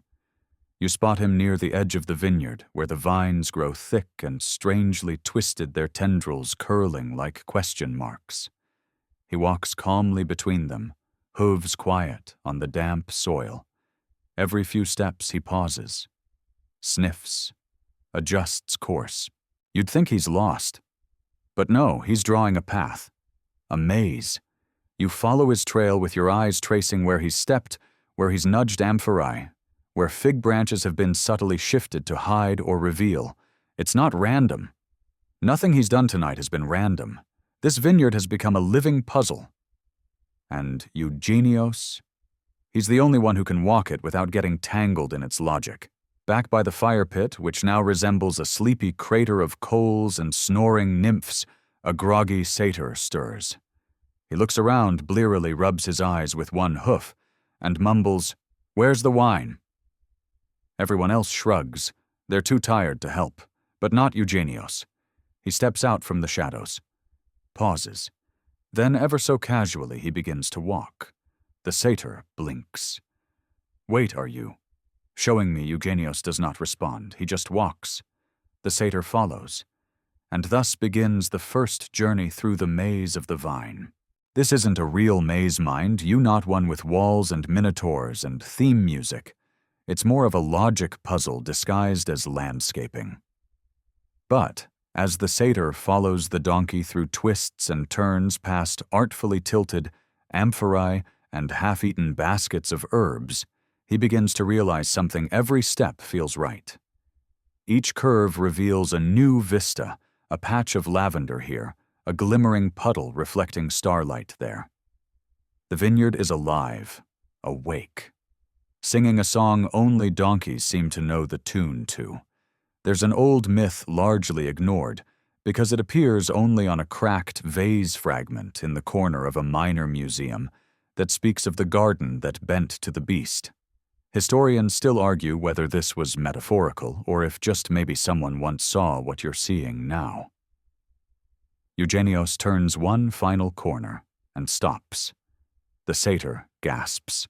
You spot him near the edge of the vineyard, where the vines grow thick and strangely twisted, their tendrils curling like question marks. He walks calmly between them, hooves quiet on the damp soil. Every few steps he pauses, sniffs, adjusts course. You'd think he's lost. But no, he's drawing a path, a maze. You follow his trail with your eyes tracing where he's stepped, where he's nudged amphorae, where fig branches have been subtly shifted to hide or reveal. It's not random. Nothing he's done tonight has been random. This vineyard has become a living puzzle. And Eugenios? He's the only one who can walk it without getting tangled in its logic. Back by the fire pit, which now resembles a sleepy crater of coals and snoring nymphs, a groggy satyr stirs. He looks around, blearily rubs his eyes with one hoof, and mumbles, "Where's the wine?" Everyone else shrugs. They're too tired to help, but not Eugenios. He steps out from the shadows. Pauses. Then, ever so casually, he begins to walk. The satyr blinks. "Wait, are you?" Showing me, Eugenios does not respond. He just walks. The satyr follows. And thus begins the first journey through the maze of the vine. This isn't a real maze, mind you, not one with walls and minotaurs and theme music. It's more of a logic puzzle disguised as landscaping. But As the satyr follows the donkey through twists and turns past artfully tilted amphorae and half-eaten baskets of herbs, he begins to realize something. Every step feels right. Each curve reveals a new vista, a patch of lavender here, a glimmering puddle reflecting starlight there. The vineyard is alive, awake, singing a song only donkeys seem to know the tune to. There's an old myth largely ignored, because it appears only on a cracked vase fragment in the corner of a minor museum that speaks of the garden that bent to the beast. Historians still argue whether this was metaphorical or if just maybe someone once saw what you're seeing now. Eugenios turns one final corner and stops. The satyr gasps.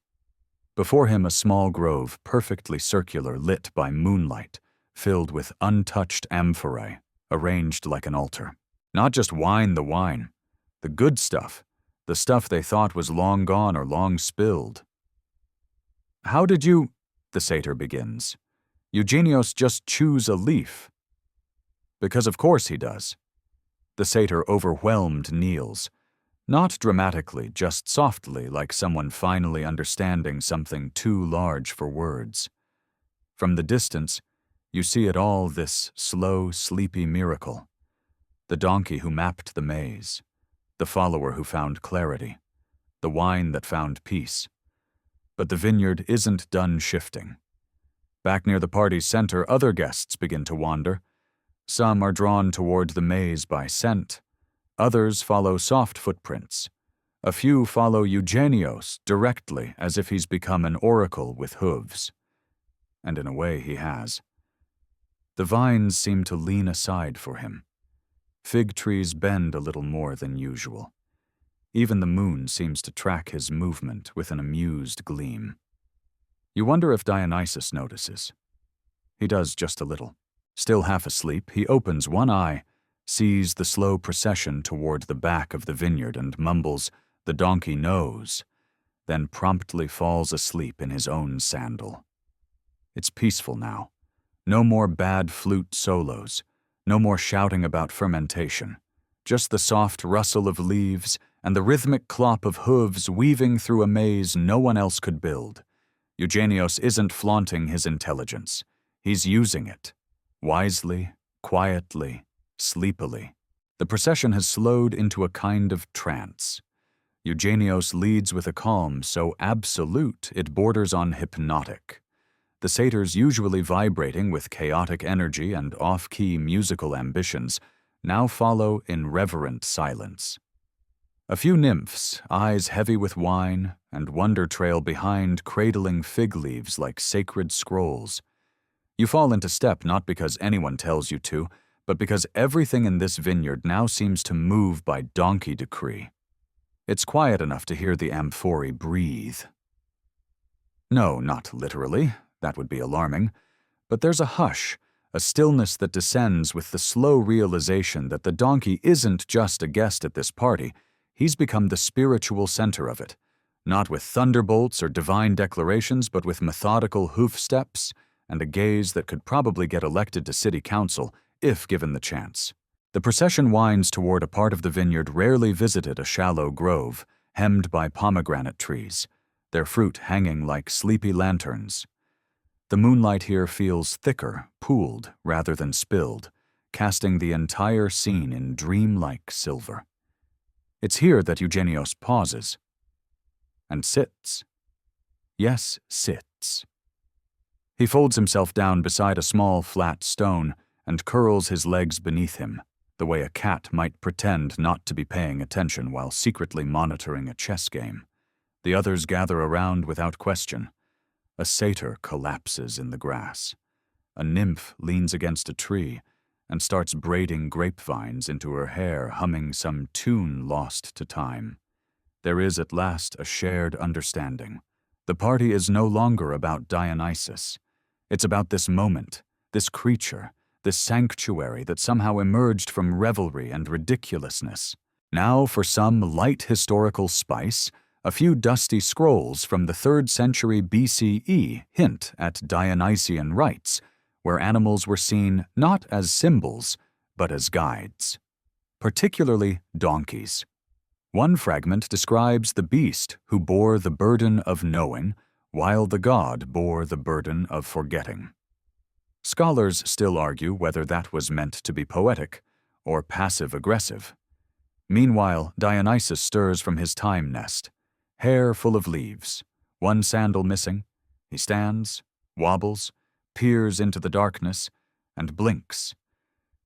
Before him a small grove, perfectly circular, lit by moonlight, filled with untouched amphorae, arranged like an altar. Not just wine, the good stuff, the stuff they thought was long gone or long spilled. "How did you," the satyr begins, "Eugenios just choose a leaf?" "Because of course he does." The satyr, overwhelmed, kneels. Not dramatically, just softly, like someone finally understanding something too large for words. From the distance, you see it all, this slow, sleepy miracle. The donkey who mapped the maze, the follower who found clarity, the wine that found peace. But the vineyard isn't done shifting. Back near the party's center, other guests begin to wander. Some are drawn toward the maze by scent. Others follow soft footprints. A few follow Eugenios directly, as if he's become an oracle with hooves. And in a way he has. The vines seem to lean aside for him. Fig trees bend a little more than usual. Even the moon seems to track his movement with an amused gleam. You wonder if Dionysus notices. He does just a little. Still half asleep, he opens one eye, sees the slow procession toward the back of the vineyard and mumbles, "The donkey knows," then promptly falls asleep in his own sandal. It's peaceful now. No more bad flute solos, no more shouting about fermentation. Just the soft rustle of leaves and the rhythmic clop of hooves weaving through a maze no one else could build. Eugenios isn't flaunting his intelligence. He's using it. Wisely, quietly, sleepily. The procession has slowed into a kind of trance. Eugenios leads with a calm so absolute it borders on hypnotic. The satyrs, usually vibrating with chaotic energy and off-key musical ambitions, now follow in reverent silence. A few nymphs, eyes heavy with wine, and wonder trail behind, cradling fig leaves like sacred scrolls. You fall into step not because anyone tells you to, but because everything in this vineyard now seems to move by donkey decree. It's quiet enough to hear the amphorae breathe. No, not literally. That would be alarming. But there's a hush, a stillness that descends with the slow realization that the donkey isn't just a guest at this party. He's become the spiritual center of it, not with thunderbolts or divine declarations, but with methodical hoof steps and a gaze that could probably get elected to city council if given the chance. The procession winds toward a part of the vineyard rarely visited, a shallow grove, hemmed by pomegranate trees, their fruit hanging like sleepy lanterns. The moonlight here feels thicker, pooled, rather than spilled, casting the entire scene in dreamlike silver. It's here that Eugenios pauses and sits. Yes, sits. He folds himself down beside a small, flat stone and curls his legs beneath him, the way a cat might pretend not to be paying attention while secretly monitoring a chess game. The others gather around without question. A satyr collapses in the grass. A nymph leans against a tree and starts braiding grapevines into her hair, humming some tune lost to time. There is at last a shared understanding. The party is no longer about Dionysus. It's about this moment, this creature, this sanctuary that somehow emerged from revelry and ridiculousness. Now, for some light historical spice, a few dusty scrolls from the 3rd century BCE hint at Dionysian rites, where animals were seen not as symbols, but as guides, particularly donkeys. One fragment describes the beast who bore the burden of knowing, while the god bore the burden of forgetting. Scholars still argue whether that was meant to be poetic or passive-aggressive. Meanwhile, Dionysus stirs from his time nest, hair full of leaves, one sandal missing. He stands, wobbles, peers into the darkness, and blinks.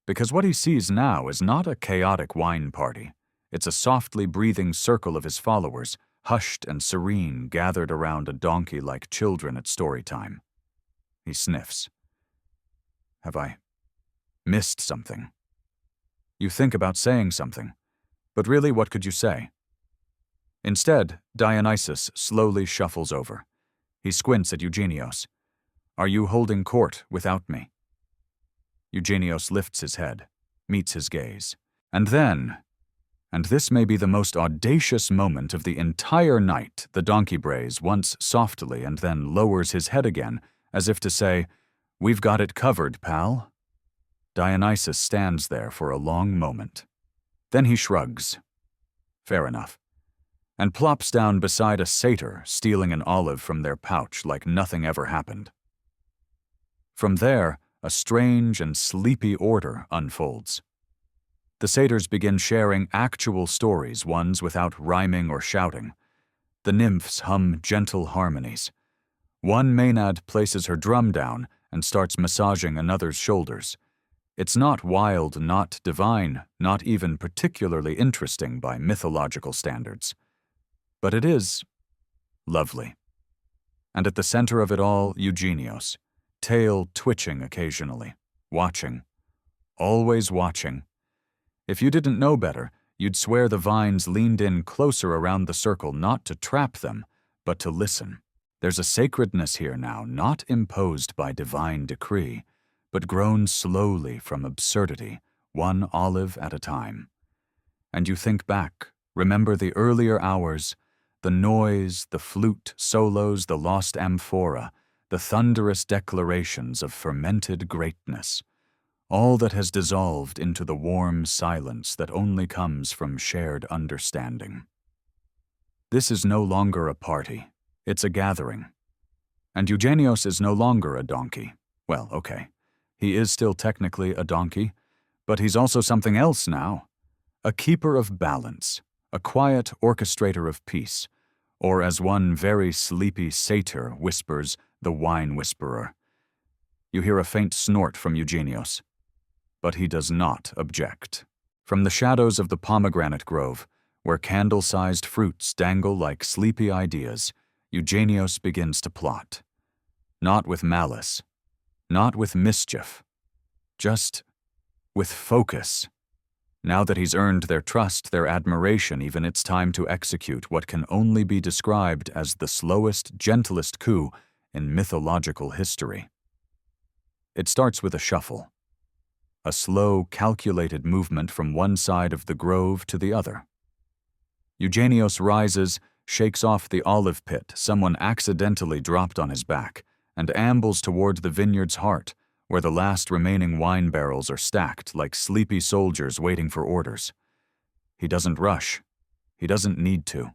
Because what he sees now is not a chaotic wine party. It's a softly breathing circle of his followers, hushed and serene, gathered around a donkey like children at story time. He sniffs. Have I missed something? You think about saying something, but really what could you say? Instead, Dionysus slowly shuffles over. He squints at Eugenios. Are you holding court without me? Eugenios lifts his head, meets his gaze, and then, and this may be the most audacious moment of the entire night, the donkey brays once softly and then lowers his head again, as if to say, We've got it covered, pal. Dionysus stands there for a long moment. Then he shrugs. Fair enough. And plops down beside a satyr stealing an olive from their pouch like nothing ever happened. From there, a strange and sleepy order unfolds. The satyrs begin sharing actual stories, ones without rhyming or shouting. The nymphs hum gentle harmonies. One maenad places her drum down and starts massaging another's shoulders. It's not wild, not divine, not even particularly interesting by mythological standards. But it is lovely. And at the center of it all, Eugenios, tail twitching occasionally, watching, always watching. If you didn't know better, you'd swear the vines leaned in closer around the circle not to trap them, but to listen. There's a sacredness here now, not imposed by divine decree, but grown slowly from absurdity, one olive at a time. And you think back, remember the earlier hours, the noise, the flute solos, the lost amphora, the thunderous declarations of fermented greatness, all that has dissolved into the warm silence that only comes from shared understanding. This is no longer a party. It's a gathering. And Eugenios is no longer a donkey. Well, okay. He is still technically a donkey, but he's also something else now. A keeper of balance, a quiet orchestrator of peace, or as one very sleepy satyr whispers, the wine whisperer. You hear a faint snort from Eugenios, but he does not object. From the shadows of the pomegranate grove, where candle-sized fruits dangle like sleepy ideas, Eugenios begins to plot. Not with malice, not with mischief, just with focus. Now that he's earned their trust, their admiration, even it's time to execute what can only be described as the slowest, gentlest coup in mythological history. It starts with a shuffle, a slow, calculated movement from one side of the grove to the other. Eugenios rises, shakes off the olive pit someone accidentally dropped on his back, and ambles toward the vineyard's heart, where the last remaining wine barrels are stacked like sleepy soldiers waiting for orders. He doesn't rush. He doesn't need to.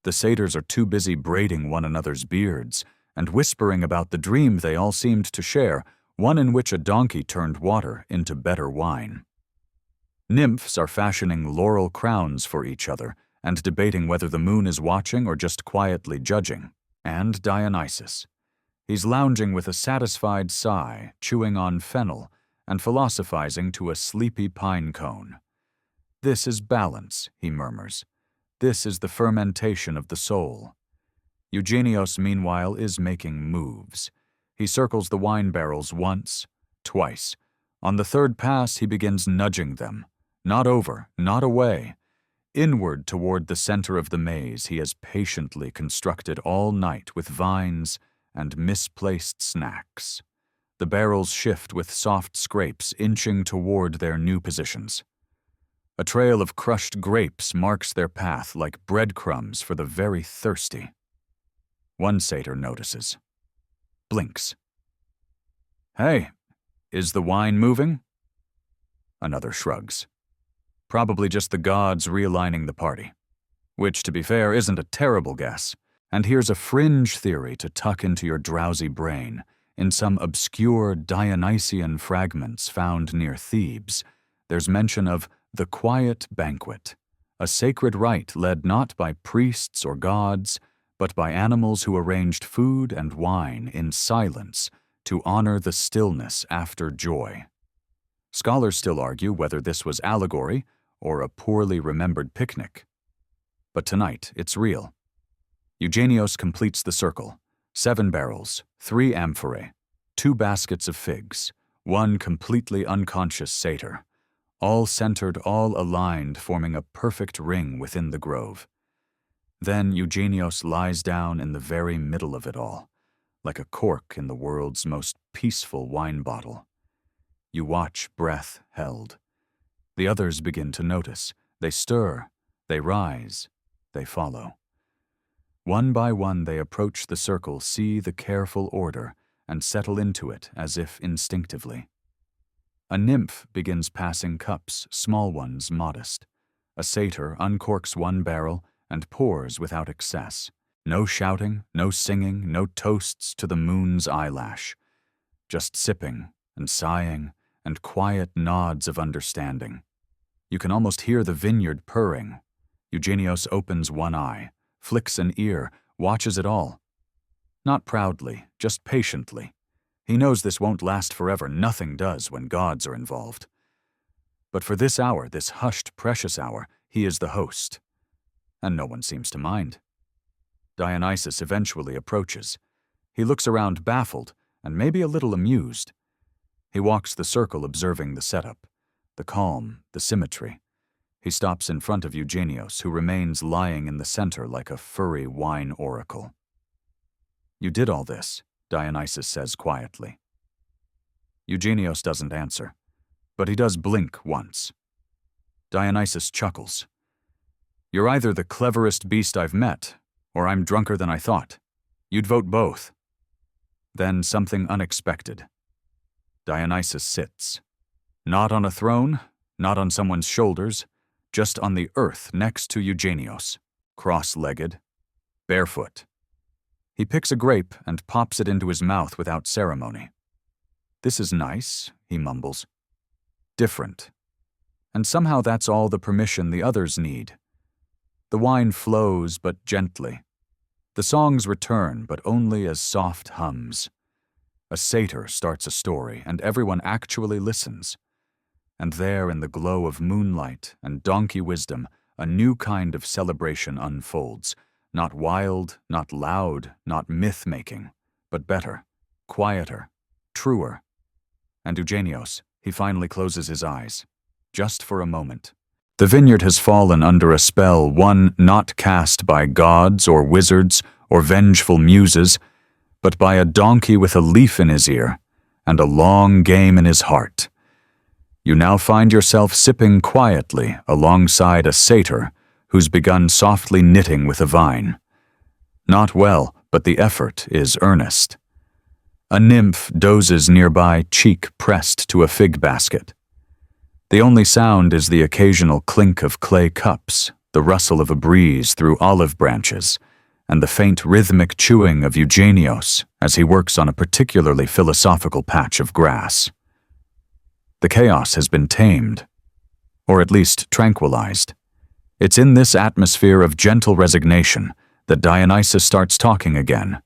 The satyrs are too busy braiding one another's beards and whispering about the dream they all seemed to share, one in which a donkey turned water into better wine. Nymphs are fashioning laurel crowns for each other and debating whether the moon is watching or just quietly judging. And Dionysus. He's lounging with a satisfied sigh, chewing on fennel, and philosophizing to a sleepy pine cone. This is balance, he murmurs. This is the fermentation of the soul. Eugenios, meanwhile, is making moves. He circles the wine barrels once, twice. On the third pass, he begins nudging them. Not over, not away. Inward toward the center of the maze he has patiently constructed all night with vines and misplaced snacks. The barrels shift with soft scrapes inching toward their new positions. A trail of crushed grapes marks their path like breadcrumbs for the very thirsty. One satyr notices. Blinks. Hey, is the wine moving? Another shrugs. Probably just the gods realigning the party. Which, to be fair, isn't a terrible guess. And here's a fringe theory to tuck into your drowsy brain. In some obscure Dionysian fragments found near Thebes, there's mention of the quiet banquet, a sacred rite led not by priests or gods, but by animals who arranged food and wine in silence to honor the stillness after joy. Scholars still argue whether this was allegory or a poorly remembered picnic. But tonight, it's real. Eugenios completes the circle. 7 barrels, 3 amphorae, 2 baskets of figs, 1 completely unconscious satyr, all centered, all aligned, forming a perfect ring within the grove. Then Eugenios lies down in the very middle of it all, like a cork in the world's most peaceful wine bottle. You watch, breath held. The others begin to notice. They stir, they rise, they follow. One by one they approach the circle, see the careful order, and settle into it as if instinctively. A nymph begins passing cups, small ones modest. A satyr uncorks 1 barrel and pours without excess. No shouting, no singing, no toasts to the moon's eyelash. Just sipping and sighing and quiet nods of understanding. You can almost hear the vineyard purring. Eugenios opens one eye, flicks an ear, watches it all. Not proudly, just patiently. He knows this won't last forever. Nothing does when gods are involved. But for this hour, this hushed, precious hour, he is the host. And no one seems to mind. Dionysus eventually approaches. He looks around baffled and maybe a little amused. He walks the circle observing the setup, the calm, the symmetry. He stops in front of Eugenios, who remains lying in the center like a furry wine oracle. "You did all this," Dionysus says quietly. Eugenios doesn't answer, but he does blink once. Dionysus chuckles. "You're either the cleverest beast I've met, or I'm drunker than I thought. You'd vote both." Then something unexpected. Dionysus sits. Not on a throne, not on someone's shoulders, just on the earth next to Eugenios, cross-legged, barefoot. He picks a grape and pops it into his mouth without ceremony. "This is nice," he mumbles. "Different." And somehow that's all the permission the others need. The wine flows, but gently. The songs return, but only as soft hums. A satyr starts a story, and everyone actually listens. And there, in the glow of moonlight and donkey wisdom, a new kind of celebration unfolds. Not wild, not loud, not myth-making, but better, quieter, truer. And Eugenios, he finally closes his eyes, just for a moment. The vineyard has fallen under a spell, one not cast by gods or wizards or vengeful muses, but by a donkey with a leaf in his ear and a long game in his heart. You now find yourself sipping quietly alongside a satyr who's begun softly knitting with a vine. Not well, but the effort is earnest. A nymph dozes nearby, cheek pressed to a fig basket. The only sound is the occasional clink of clay cups, the rustle of a breeze through olive branches, and the faint rhythmic chewing of Eugenios as he works on a particularly philosophical patch of grass. The chaos has been tamed, or at least tranquilized. It's in this atmosphere of gentle resignation that Dionysus starts talking again,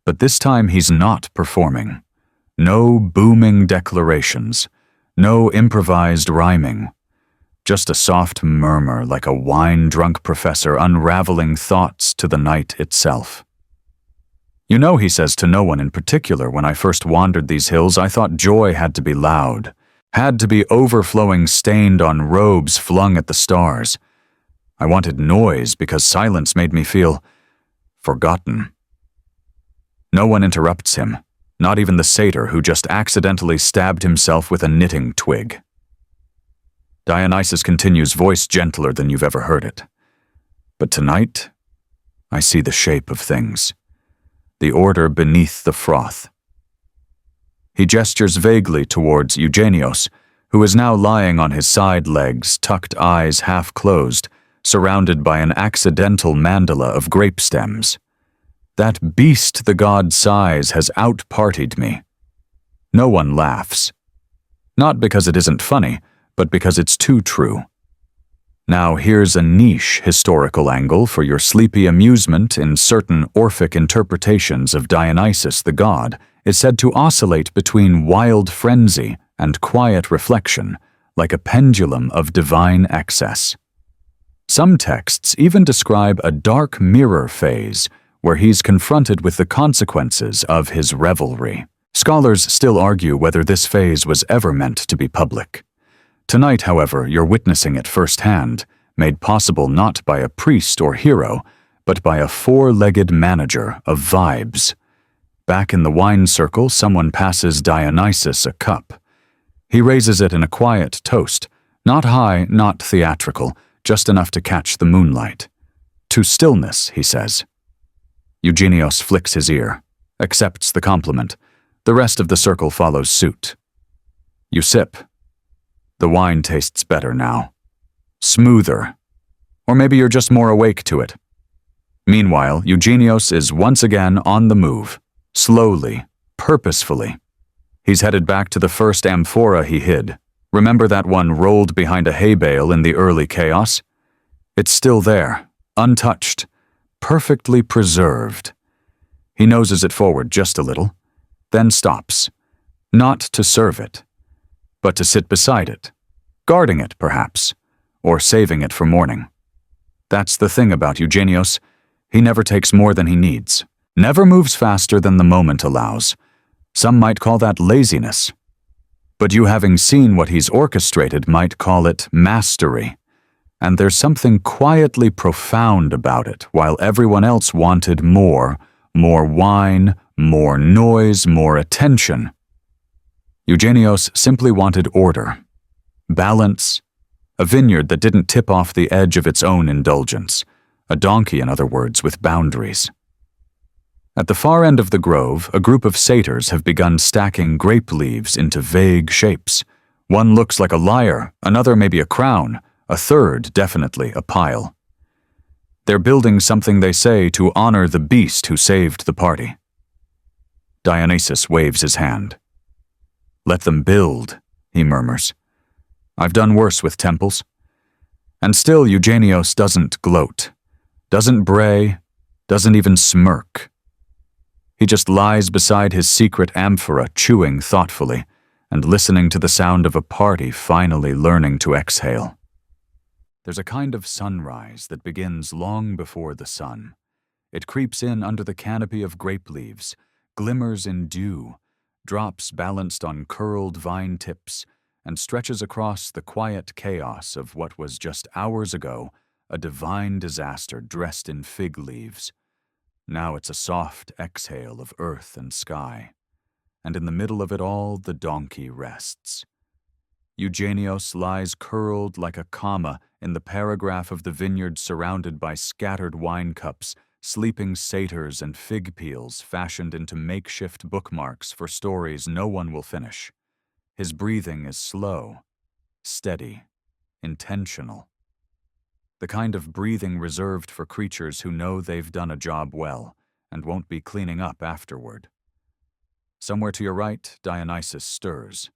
but this time he's not performing. No booming declarations, no improvised rhyming, just a soft murmur like a wine-drunk professor unraveling thoughts to the night itself. "You know," he says to no one in particular, "when I first wandered these hills, I thought joy had to be loud, had to be overflowing, stained on robes flung at the stars. I wanted noise because silence made me feel forgotten." No one interrupts him, not even the satyr who just accidentally stabbed himself with a knitting twig. Dionysus continues, voice gentler than you've ever heard it. "But tonight, I see the shape of things, the order beneath the froth." He gestures vaguely towards Eugenios, who is now lying on his side legs, tucked eyes half closed, surrounded by an accidental mandala of grape stems. That beast the god sighs has out-partied me. No one laughs. Not because it isn't funny, but because it's too true. Now here's a niche historical angle for your sleepy amusement. In certain Orphic interpretations of Dionysus the god is said to oscillate between wild frenzy and quiet reflection, like a pendulum of divine excess. Some texts even describe a dark mirror phase where he's confronted with the consequences of his revelry. Scholars still argue whether this phase was ever meant to be public. Tonight, however, you're witnessing it firsthand, made possible not by a priest or hero, but by a four-legged manager of vibes. Back in the wine circle, someone passes Dionysus a cup. He raises it in a quiet toast, not high, not theatrical, just enough to catch the moonlight. "To stillness," he says. Eugenios flicks his ear, accepts the compliment. The rest of the circle follows suit. You sip. The wine tastes better now. Smoother. Or maybe you're just more awake to it. Meanwhile, Eugenios is once again on the move. Slowly, purposefully. He's headed back to the first amphora he hid. Remember that one rolled behind a hay bale in the early chaos? It's still there, untouched, perfectly preserved. He noses it forward just a little, then stops. Not to serve it, but to sit beside it, guarding it, perhaps, or saving it for morning. That's the thing about Eugenios. He never takes more than he needs, never moves faster than the moment allows. Some might call that laziness. But you, having seen what he's orchestrated, might call it mastery. And there's something quietly profound about it, while everyone else wanted more wine, more noise, more attention. Eugenios simply wanted order, balance, a vineyard that didn't tip off the edge of its own indulgence, a donkey, in other words, with boundaries. At the far end of the grove, a group of satyrs have begun stacking grape leaves into vague shapes. One looks like a lyre, another maybe a crown, a third definitely a pile. They're building something, they say, to honor the beast who saved the party. Dionysus waves his hand. "Let them build," he murmurs. "I've done worse with temples." And still Eugenios doesn't gloat, doesn't bray, doesn't even smirk. He just lies beside his secret amphora, chewing thoughtfully and listening to the sound of a party finally learning to exhale. There's a kind of sunrise that begins long before the sun. It creeps in under the canopy of grape leaves, glimmers in dew, drops balanced on curled vine tips, and stretches across the quiet chaos of what was just hours ago a divine disaster dressed in fig leaves. Now it's a soft exhale of earth and sky, and in the middle of it all the donkey rests. Eugenios lies curled like a comma in the paragraph of the vineyard, surrounded by scattered wine cups, sleeping satyrs, and fig peels fashioned into makeshift bookmarks for stories no one will finish. His breathing is slow, steady, intentional. The kind of breathing reserved for creatures who know they've done a job well and won't be cleaning up afterward. Somewhere to your right, Dionysus stirs.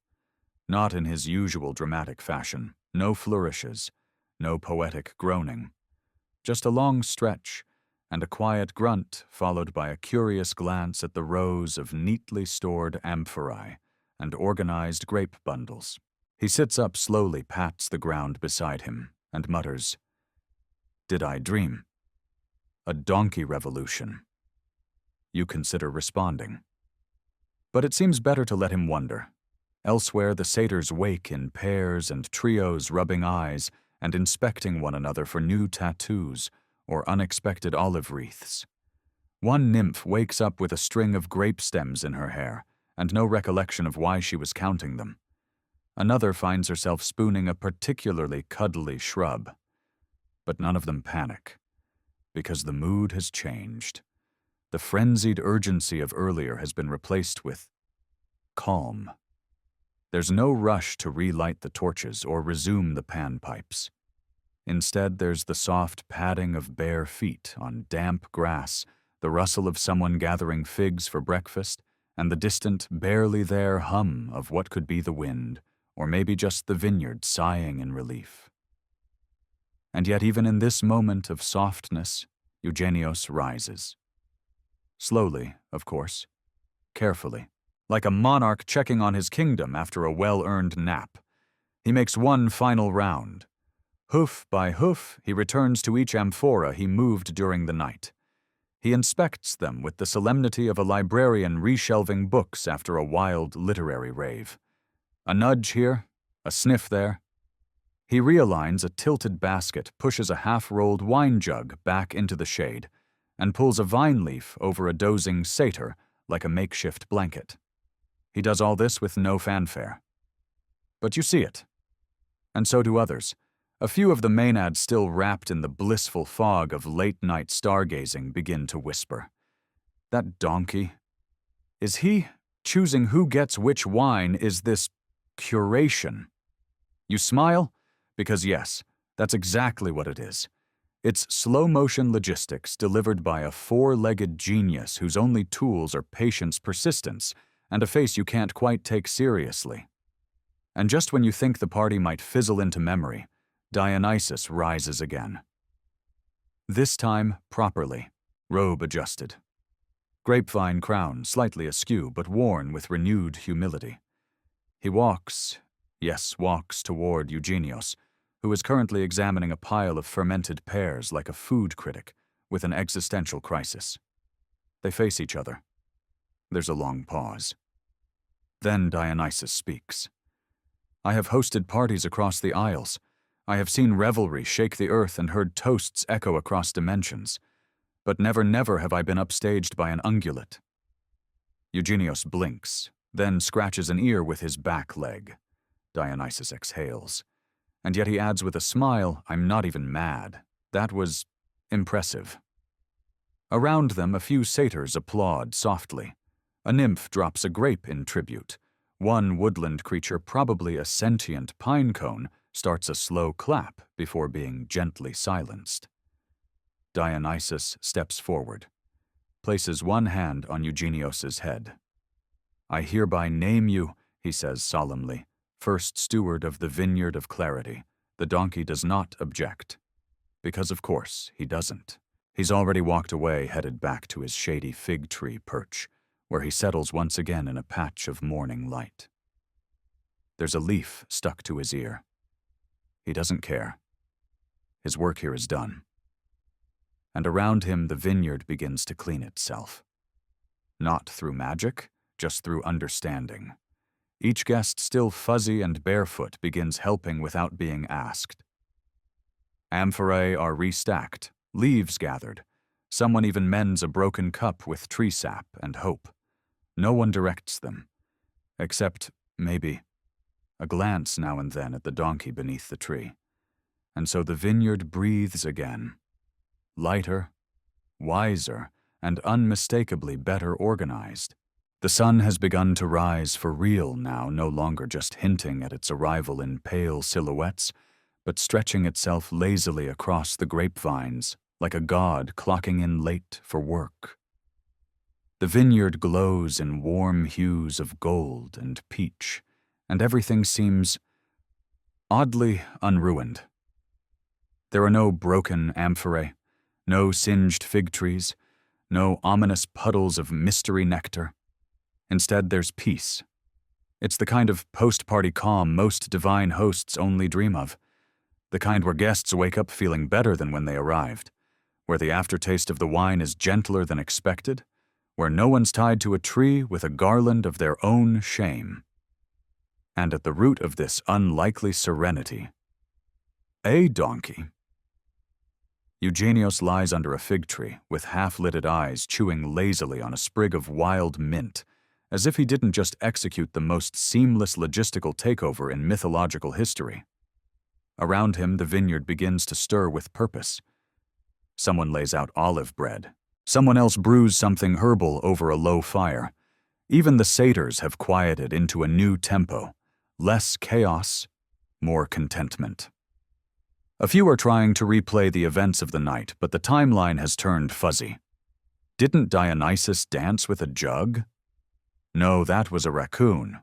Not in his usual dramatic fashion, no flourishes, no poetic groaning. Just a long stretch and a quiet grunt, followed by a curious glance at the rows of neatly stored amphorae and organized grape bundles. He sits up slowly, pats the ground beside him, and mutters, "Did I dream? A donkey revolution." You consider responding. But it seems better to let him wonder. Elsewhere, the satyrs wake in pairs and trios, rubbing eyes and inspecting one another for new tattoos or unexpected olive wreaths. One nymph wakes up with a string of grape stems in her hair and no recollection of why she was counting them. Another finds herself spooning a particularly cuddly shrub. But none of them panic, because the mood has changed. The frenzied urgency of earlier has been replaced with calm. There's no rush to relight the torches or resume the panpipes. Instead, there's the soft padding of bare feet on damp grass, the rustle of someone gathering figs for breakfast, and the distant, barely there hum of what could be the wind, or maybe just the vineyard sighing in relief. And yet even in this moment of softness, Eugenios rises. Slowly, of course, carefully, like a monarch checking on his kingdom after a well-earned nap. He makes one final round. Hoof by hoof, he returns to each amphora he moved during the night. He inspects them with the solemnity of a librarian reshelving books after a wild literary rave. A nudge here, a sniff there. He realigns a tilted basket, pushes a half-rolled wine jug back into the shade, and pulls a vine leaf over a dozing satyr like a makeshift blanket. He does all this with no fanfare. But you see it. And so do others. A few of the maenads still wrapped in the blissful fog of late-night stargazing begin to whisper. That donkey. Is he choosing who gets which wine? Is this curation? You smile? Because yes, that's exactly what it is. It's slow-motion logistics delivered by a four-legged genius whose only tools are patience, persistence, and a face you can't quite take seriously. And just when you think the party might fizzle into memory, Dionysus rises again. This time properly, robe adjusted. Grapevine crown slightly askew but worn with renewed humility. He walks toward Eugenios, who is currently examining a pile of fermented pears like a food critic with an existential crisis. They face each other. There's a long pause. Then Dionysus speaks. I have hosted parties across the Isles. I have seen revelry shake the earth and heard toasts echo across dimensions. But never have I been upstaged by an ungulate. Eugenios blinks, then scratches an ear with his back leg. Dionysus exhales. And yet he adds with a smile, I'm not even mad. That was impressive. Around them, a few satyrs applaud softly. A nymph drops a grape in tribute. One woodland creature, probably a sentient pine cone, starts a slow clap before being gently silenced. Dionysus steps forward, places one hand on Eugenios's head. I hereby name you, he says solemnly, first steward of the Vineyard of Clarity. The donkey does not object. Because of course he doesn't. He's already walked away, headed back to his shady fig tree perch, where he settles once again in a patch of morning light. There's a leaf stuck to his ear. He doesn't care. His work here is done. And around him the vineyard begins to clean itself. Not through magic, just through understanding. Each guest, still fuzzy and barefoot, begins helping without being asked. Amphorae are restacked, leaves gathered. Someone even mends a broken cup with tree sap and hope. No one directs them, except, maybe, a glance now and then at the donkey beneath the tree. And so the vineyard breathes again. Lighter, wiser, and unmistakably better organized. The sun has begun to rise for real now, no longer just hinting at its arrival in pale silhouettes, but stretching itself lazily across the grapevines, like a god clocking in late for work. The vineyard glows in warm hues of gold and peach, and everything seems oddly unruined. There are no broken amphorae, no singed fig trees, no ominous puddles of mystery nectar. Instead, there's peace. It's the kind of post-party calm most divine hosts only dream of, the kind where guests wake up feeling better than when they arrived, where the aftertaste of the wine is gentler than expected, where no one's tied to a tree with a garland of their own shame. And at the root of this unlikely serenity, a donkey. Eugenios lies under a fig tree, with half-lidded eyes chewing lazily on a sprig of wild mint, as if he didn't just execute the most seamless logistical takeover in mythological history. Around him, the vineyard begins to stir with purpose. Someone lays out olive bread. Someone else brews something herbal over a low fire. Even the satyrs have quieted into a new tempo, Less chaos, more contentment. A few are trying to replay the events of the night, but the timeline has turned fuzzy. Didn't Dionysus dance with a jug? No, that was a raccoon.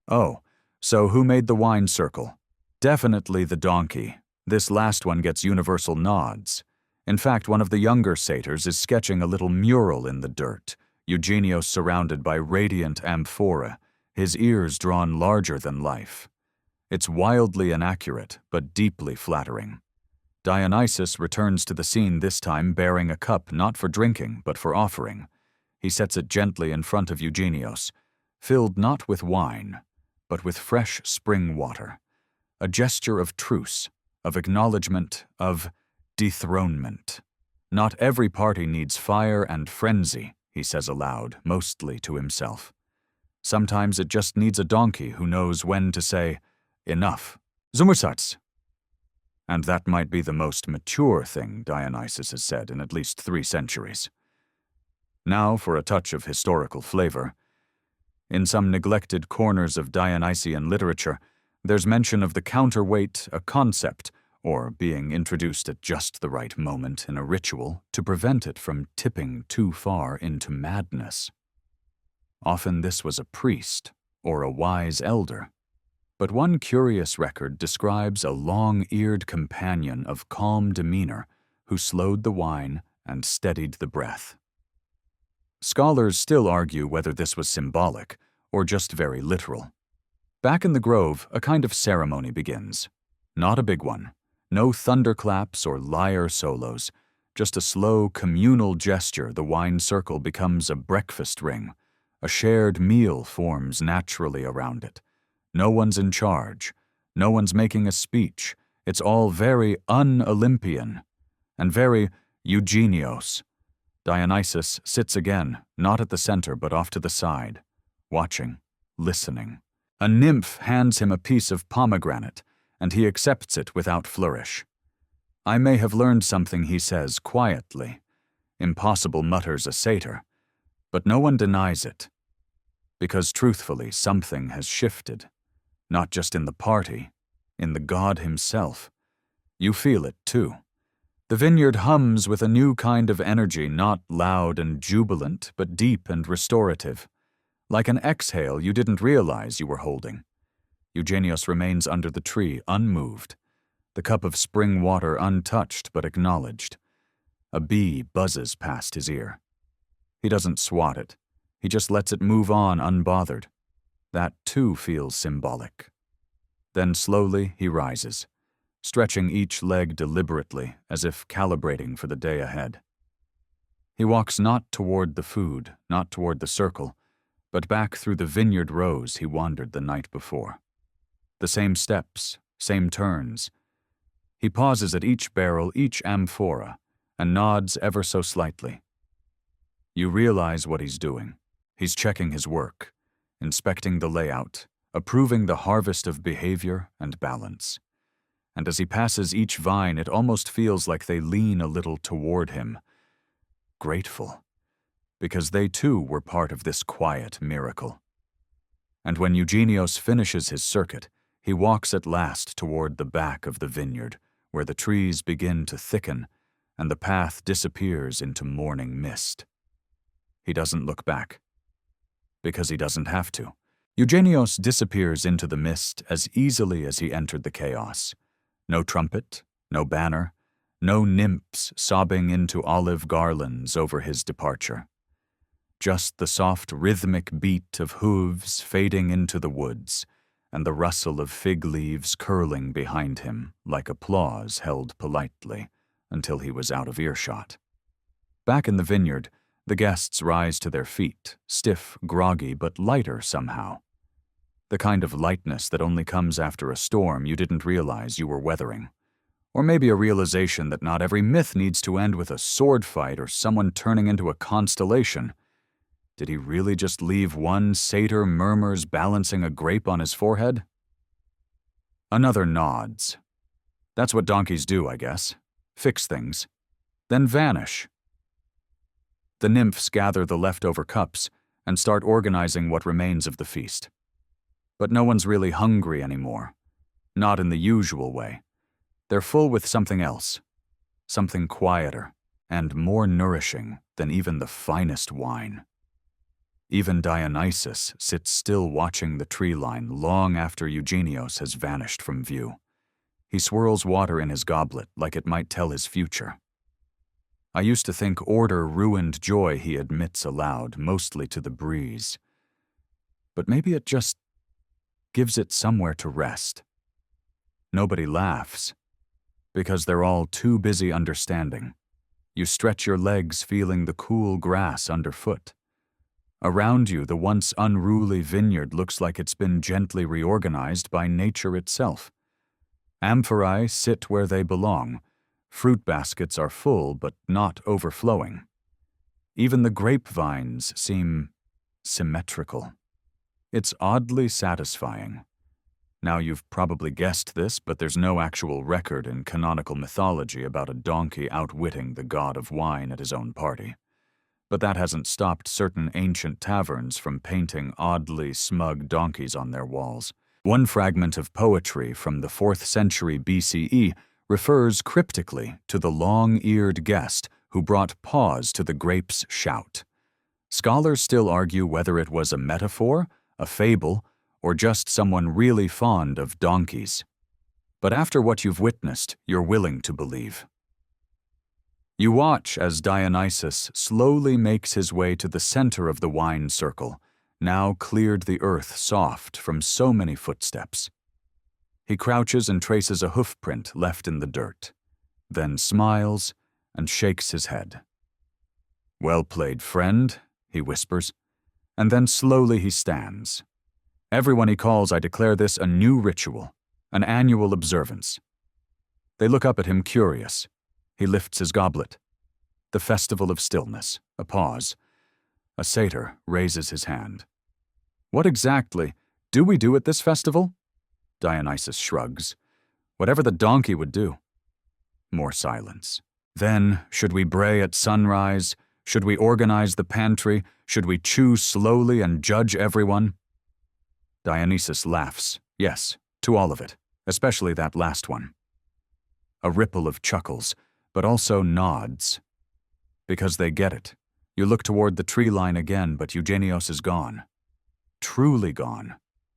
Oh, so who made the wine circle? Definitely the donkey. This last one gets universal nods. In fact, one of the younger satyrs is sketching a little mural in the dirt, Eugenios surrounded by radiant amphora, his ears drawn larger than life. It's wildly inaccurate, but deeply flattering. Dionysus returns to the scene this time bearing a cup not for drinking, but for offering. He sets it gently in front of Eugenios, filled not with wine, but with fresh spring water. A gesture of truce, of acknowledgement, of dethronement. Not every party needs fire and frenzy, he says aloud, mostly to himself. Sometimes it just needs a donkey who knows when to say, enough, Zumursatz. And that might be the most mature thing Dionysus has said in at least 3 centuries. Now for a touch of historical flavor. In some neglected corners of Dionysian literature, there's mention of the counterweight, a concept, or being introduced at just the right moment in a ritual to prevent it from tipping too far into madness. Often this was a priest or a wise elder. But one curious record describes a long-eared companion of calm demeanor who slowed the wine and steadied the breath. Scholars still argue whether this was symbolic or just very literal. Back in the grove, a kind of ceremony begins. Not a big one. No thunderclaps or lyre solos. Just a slow, communal gesture. The wine circle becomes a breakfast ring. A shared meal forms naturally around it. No one's in charge. No one's making a speech. It's all very un-Olympian and very Eugenios. Dionysus sits again, not at the center but off to the side, watching, listening. A nymph hands him a piece of pomegranate, and he accepts it without flourish. I may have learned something, he says quietly. Impossible, mutters a satyr. But no one denies it. Because truthfully, something has shifted. Not just in the party, in the god himself. You feel it, too. The vineyard hums with a new kind of energy, not loud and jubilant, but deep and restorative. Like an exhale you didn't realize you were holding. Eugenios remains under the tree, unmoved. The cup of spring water untouched but acknowledged. A bee buzzes past his ear. He doesn't swat it. He just lets it move on unbothered. That, too, feels symbolic. Then slowly he rises, stretching each leg deliberately as if calibrating for the day ahead. He walks not toward the food, not toward the circle, but back through the vineyard rows he wandered the night before. The same steps, same turns. He pauses at each barrel, each amphora, and nods ever so slightly. You realize what he's doing. He's checking his work, inspecting the layout, approving the harvest of behavior and balance. And as he passes each vine, it almost feels like they lean a little toward him, grateful, because they too were part of this quiet miracle. And when Eugenios finishes his circuit, he walks at last toward the back of the vineyard, where the trees begin to thicken and the path disappears into morning mist. He doesn't look back, because he doesn't have to. Eugenios disappears into the mist as easily as he entered the chaos. No trumpet, no banner, no nymphs sobbing into olive garlands over his departure. Just the soft rhythmic beat of hooves fading into the woods, and the rustle of fig leaves curling behind him like applause held politely until he was out of earshot. Back in the vineyard, the guests rise to their feet, stiff, groggy, but lighter somehow. The kind of lightness that only comes after a storm you didn't realize you were weathering. Or maybe a realization that not every myth needs to end with a sword fight or someone turning into a constellation. Did he really just leave one satyr murmurs balancing a grape on his forehead? Another nods. That's what donkeys do, I guess. Fix things. Then vanish. The nymphs gather the leftover cups and start organizing what remains of the feast. But no one's really hungry anymore. Not in the usual way. They're full with something else. Something quieter and more nourishing than even the finest wine. Even Dionysus sits still watching the tree line long after Eugenios has vanished from view. He swirls water in his goblet like it might tell his future. I used to think order ruined joy, he admits aloud, mostly to the breeze. But maybe it just gives it somewhere to rest. Nobody laughs, because they're all too busy understanding. You stretch your legs feeling the cool grass underfoot. Around you, the once unruly vineyard looks like it's been gently reorganized by nature itself. Amphorae sit where they belong. Fruit baskets are full but not overflowing. Even the grapevines seem symmetrical. It's oddly satisfying. Now you've probably guessed this, but there's no actual record in canonical mythology about a donkey outwitting the god of wine at his own party. But that hasn't stopped certain ancient taverns from painting oddly smug donkeys on their walls. One fragment of poetry from the 4th century BCE refers cryptically to the long-eared guest who brought pause to the grape's shout. Scholars still argue whether it was a metaphor, a fable, or just someone really fond of donkeys. But after what you've witnessed, you're willing to believe. You watch as Dionysus slowly makes his way to the center of the wine circle, now cleared the earth soft from so many footsteps. He crouches and traces a hoofprint left in the dirt, then smiles and shakes his head. "Well played, friend," he whispers, and then slowly he stands. "Everyone he calls, I declare this a new ritual, an annual observance." They look up at him curious. He lifts his goblet. The festival of stillness, a pause. A satyr raises his hand. "What exactly do we do at this festival?" Dionysus shrugs. "Whatever the donkey would do." More silence. "Then, should we bray at sunrise? Should we organize the pantry? Should we chew slowly and judge everyone?" Dionysus laughs. "Yes, to all of it, especially that last one." A ripple of chuckles, but also nods. Because they get it. You look toward the tree line again, but Eugenios is gone. Truly gone.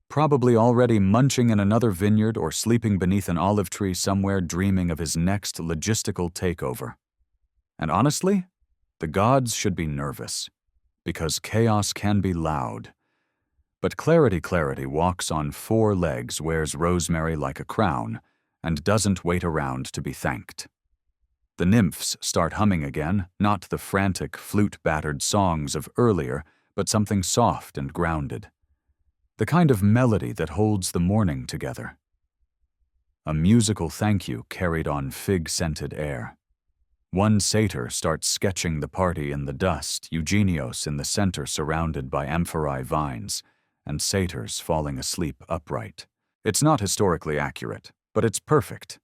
Probably already munching in another vineyard or sleeping beneath an olive tree somewhere dreaming of his next logistical takeover. And honestly, the gods should be nervous, because chaos can be loud. But Clarity walks on 4 legs, wears rosemary like a crown, and doesn't wait around to be thanked. The nymphs start humming again, not the frantic, flute-battered songs of earlier, but something soft and grounded. The kind of melody that holds the morning together. A musical thank you carried on fig-scented air. One satyr starts sketching the party in the dust, Eugenios in the center surrounded by amphorae vines, and satyrs falling asleep upright. It's not historically accurate, but it's perfect.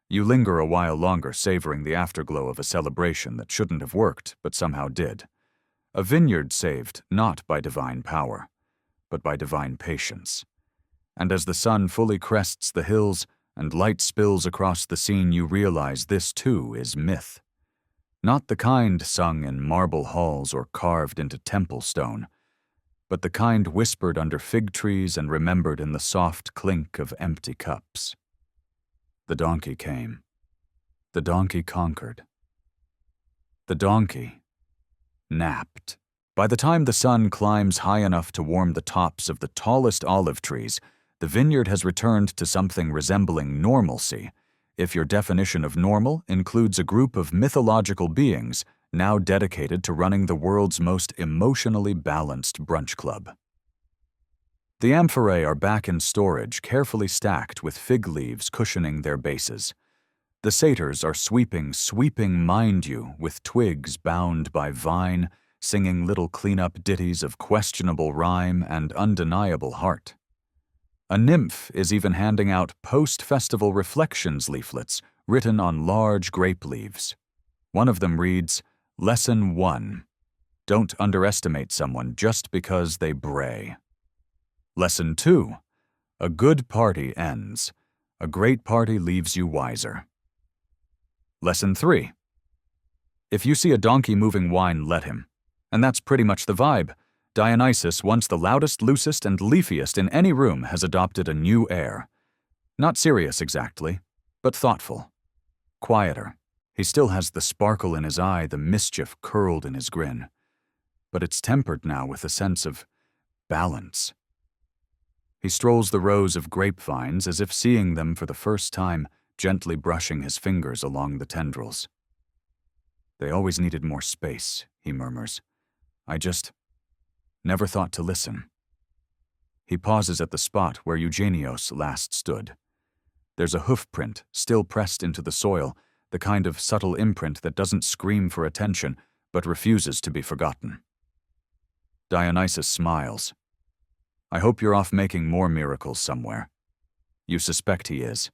You linger a while longer savoring the afterglow of a celebration that shouldn't have worked, but somehow did. A vineyard saved not by divine power, but by divine patience. And as the sun fully crests the hills and light spills across the scene, you realize this too is myth. Not the kind sung in marble halls or carved into temple stone, but the kind whispered under fig trees and remembered in the soft clink of empty cups. The donkey came. The donkey conquered. The donkey napped. By the time the sun climbs high enough to warm the tops of the tallest olive trees, the vineyard has returned to something resembling normalcy, if your definition of normal includes a group of mythological beings now dedicated to running the world's most emotionally balanced brunch club. The amphorae are back in storage, carefully stacked with fig leaves cushioning their bases. The satyrs are sweeping, mind you, with twigs bound by vine, singing little clean-up ditties of questionable rhyme and undeniable heart. A nymph is even handing out post-festival reflections leaflets written on large grape leaves. One of them reads, Lesson 1. Don't underestimate someone just because they bray. Lesson 2. A good party ends. A great party leaves you wiser. Lesson 3. If you see a donkey moving wine, let him. And that's pretty much the vibe. Dionysus, once the loudest, loosest, and leafiest in any room, has adopted a new air. Not serious exactly, but thoughtful. Quieter. He still has the sparkle in his eye, the mischief curled in his grin. But it's tempered now with a sense of balance. He strolls the rows of grapevines as if seeing them for the first time, gently brushing his fingers along the tendrils. They always needed more space, he murmurs. I just never thought to listen. He pauses at the spot where Eugenios last stood. There's a hoof print still pressed into the soil, the kind of subtle imprint that doesn't scream for attention, but refuses to be forgotten. Dionysus smiles. I hope you're off making more miracles somewhere. You suspect he is.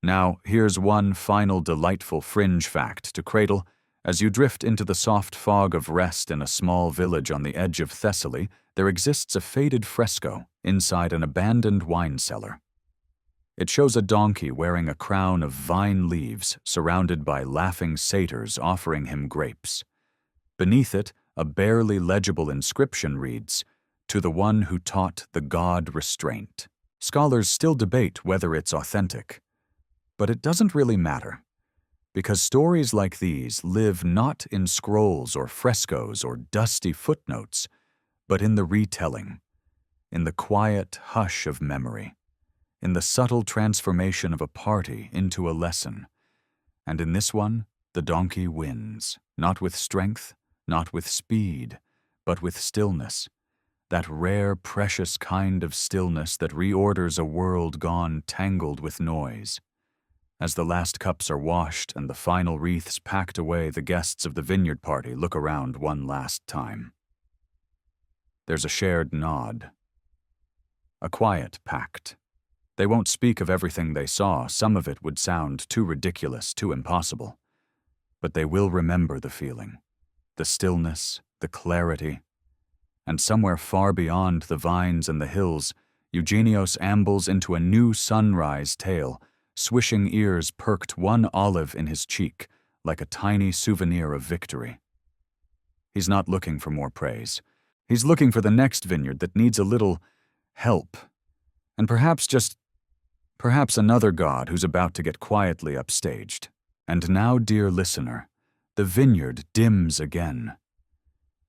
Now, here's one final delightful fringe fact to cradle as you drift into the soft fog of rest in a small village on the edge of Thessaly. There exists a faded fresco inside an abandoned wine cellar. It shows a donkey wearing a crown of vine leaves surrounded by laughing satyrs offering him grapes. Beneath it, a barely legible inscription reads, "To the one who taught the god restraint." Scholars still debate whether it's authentic. But it doesn't really matter, because stories like these live not in scrolls or frescoes or dusty footnotes, but in the retelling, in the quiet hush of memory, in the subtle transformation of a party into a lesson. And in this one, the donkey wins, not with strength, not with speed, but with stillness, that rare, precious kind of stillness that reorders a world gone tangled with noise. As the last cups are washed and the final wreaths packed away, the guests of the vineyard party look around one last time. There's a shared nod. A quiet pact. They won't speak of everything they saw. Some of it would sound too ridiculous, too impossible. But they will remember the feeling, the stillness, the clarity. And somewhere far beyond the vines and the hills, Eugenios ambles into a new sunrise tale, swishing ears perked, one olive in his cheek, like a tiny souvenir of victory. He's not looking for more praise. He's looking for the next vineyard that needs a little help. And perhaps another god who's about to get quietly upstaged. And now, dear listener, the vineyard dims again.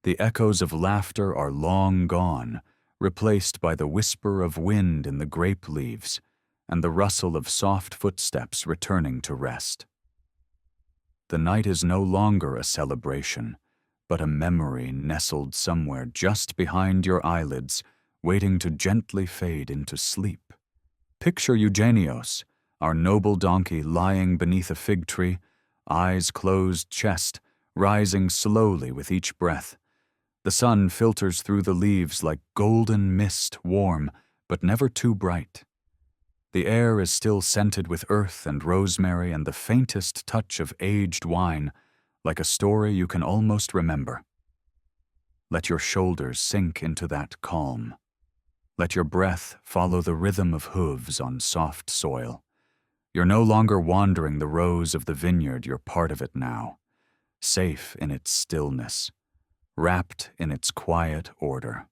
The echoes of laughter are long gone, replaced by the whisper of wind in the grape leaves, and the rustle of soft footsteps returning to rest. The night is no longer a celebration, but a memory nestled somewhere just behind your eyelids, waiting to gently fade into sleep. Picture Eugenios, our noble donkey lying beneath a fig tree, eyes closed, chest rising slowly with each breath. The sun filters through the leaves like golden mist, warm, but never too bright. The air is still scented with earth and rosemary and the faintest touch of aged wine, like a story you can almost remember. Let your shoulders sink into that calm. Let your breath follow the rhythm of hooves on soft soil. You're no longer wandering the rows of the vineyard, you're part of it now, safe in its stillness, wrapped in its quiet order.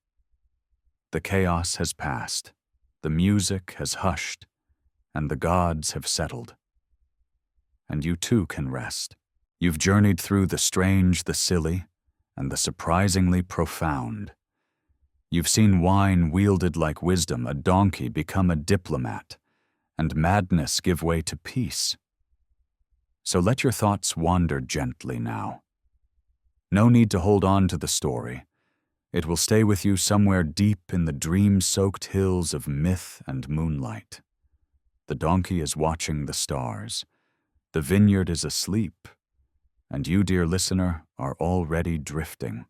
The chaos has passed. The music has hushed, and the gods have settled. And you too can rest. You've journeyed through the strange, the silly, and the surprisingly profound. You've seen wine wielded like wisdom, a donkey become a diplomat, and madness give way to peace. So let your thoughts wander gently now. No need to hold on to the story. It will stay with you somewhere deep in the dream-soaked hills of myth and moonlight. The donkey is watching the stars. The vineyard is asleep. And you, dear listener, are already drifting.